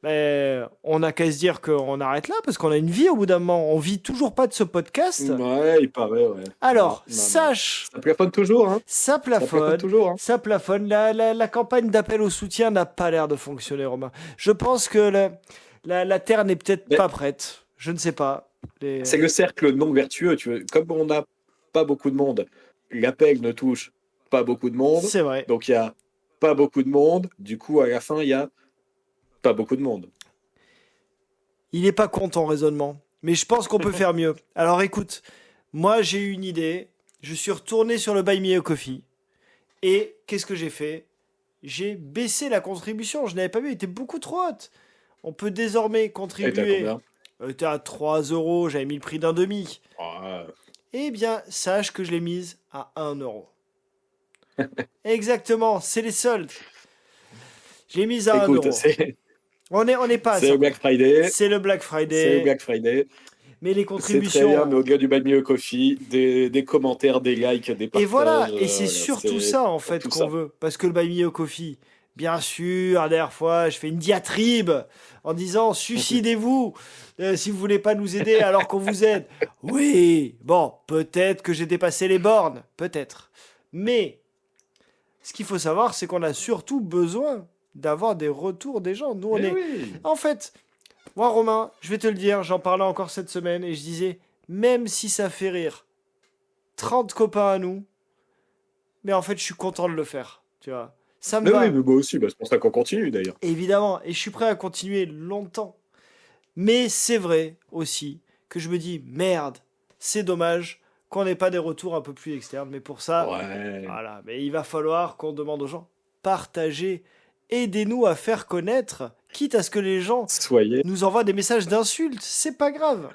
on n'a qu'à se dire qu'on arrête là parce qu'on a une vie au bout d'un moment. On vit toujours pas de ce podcast. Ouais, il paraît, ouais. Alors, non. sache. Ça plafonne toujours, hein. Ça plafonne toujours, hein. Ça plafonne. La campagne d'appel au soutien n'a pas l'air de fonctionner, Romain. Je pense que la Terre n'est peut-être pas prête. Je ne sais pas. C'est le cercle non vertueux. Comme on n'a pas beaucoup de monde, l'appel ne touche pas beaucoup de monde. C'est vrai. Donc il y a pas beaucoup de monde. Du coup, à la fin, il y a pas beaucoup de monde. Il n'est pas con ton raisonnement, mais je pense qu'on peut faire mieux. Alors écoute, moi j'ai eu une idée, je suis retourné sur le Buy Me a Coffee, et qu'est-ce que j'ai fait? J'ai baissé la contribution, je n'avais pas vu, elle était beaucoup trop haute. On peut désormais contribuer. Elle était à 3 €, j'avais mis le prix d'un demi. Eh bien, sache que je l'ai mise à 1 €. Exactement, c'est les soldes. J'ai mis à 1 €. On n'est pas. C'est le Black Friday. C'est le Black Friday. C'est le Black Friday. Mais les C'est très contributions. bien, mais au-delà du Buy Me a Coffee, des commentaires, des likes, des Et partages. voilà, et c'est Voilà, surtout c'est ça en fait surtout qu'on ça. veut. Parce que le Buy Me a Coffee, bien sûr, la dernière fois, je fais une diatribe en disant suicidez-vous si vous voulez pas nous aider alors qu'on vous aide. Oui, bon, peut-être que j'ai dépassé les bornes, peut-être. Mais ce qu'il faut savoir, c'est qu'on a surtout besoin d'avoir des retours des gens. Nous, on Mais est. oui. En fait, moi, Romain, je vais te le dire, j'en parlais encore cette semaine et je disais, même si ça fait rire 30 copains à nous, mais en fait, je suis content de le faire. Tu vois, ça me Mais oui, va, mais moi aussi, bah, c'est pour ça qu'on continue d'ailleurs. évidemment, et je suis prêt à continuer longtemps. Mais c'est vrai aussi que je me dis, merde, c'est dommage qu'on n'ait pas des retours un peu plus externes. Mais pour ça, Ouais. voilà, mais il va falloir qu'on demande aux gens, partagez, aidez-nous à faire connaître, quitte à ce que les gens Soyez, nous envoient des messages d'insultes. C'est pas grave.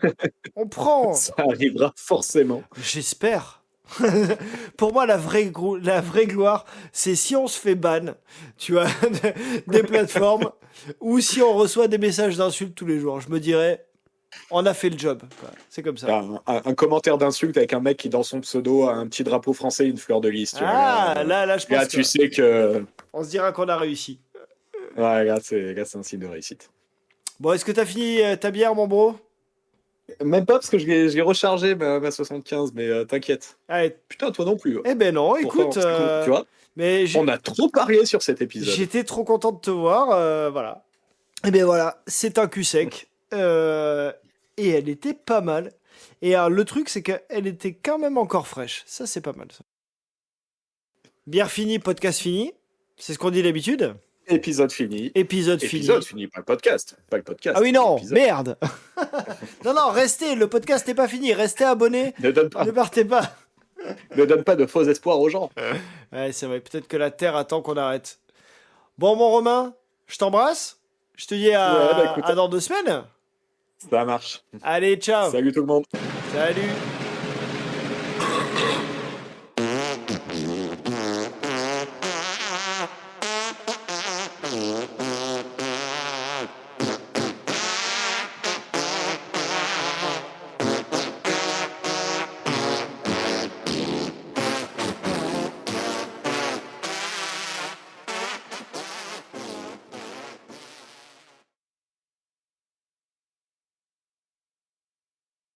On prend. ça arrivera forcément. J'espère. Pour moi, la vraie gloire, c'est si on se fait ban, tu vois, des plateformes, ou si on reçoit des messages d'insultes tous les jours. Je me dirais, on a fait le job, quoi. C'est comme ça. Un commentaire d'insulte avec un mec qui, dans son pseudo, a un petit drapeau français et une fleur de lys. Tu vois, Ah, là, je pense là, que tu sais que. on se dira qu'on a réussi. Ouais, là, c'est un signe de réussite. Bon, est-ce que t'as fini ta bière, mon bro? Même pas parce que je l'ai rechargé ma 75, mais t'inquiète. Allez. Putain, toi non plus. Eh ben non, Pourtant, écoute, tu vois, mais on a trop parlé sur cet épisode. j'étais trop content de te voir, voilà. Et ben voilà, c'est un cul sec. Et elle était pas mal. Et alors, le truc, c'est qu'elle était quand même encore fraîche. Ça, c'est pas mal, ça. Bière finie, podcast fini. C'est ce qu'on dit d'habitude. Épisode fini. Épisode Épisode fini. fini, pas le podcast. Pas le podcast. Ah oui, non, l'épisode. merde. Non, non, restez, le podcast n'est pas fini. Restez abonnés. Ne donne pas, Ne partez pas. ne donne pas de faux espoirs aux gens. Ouais, c'est vrai. Peut-être que la Terre attend qu'on arrête. Bon, mon Romain, je t'embrasse. Je te dis Ouais, bah, écoute. à dans 2 semaines. Ça marche. Allez, ciao. Salut tout le monde. Salut.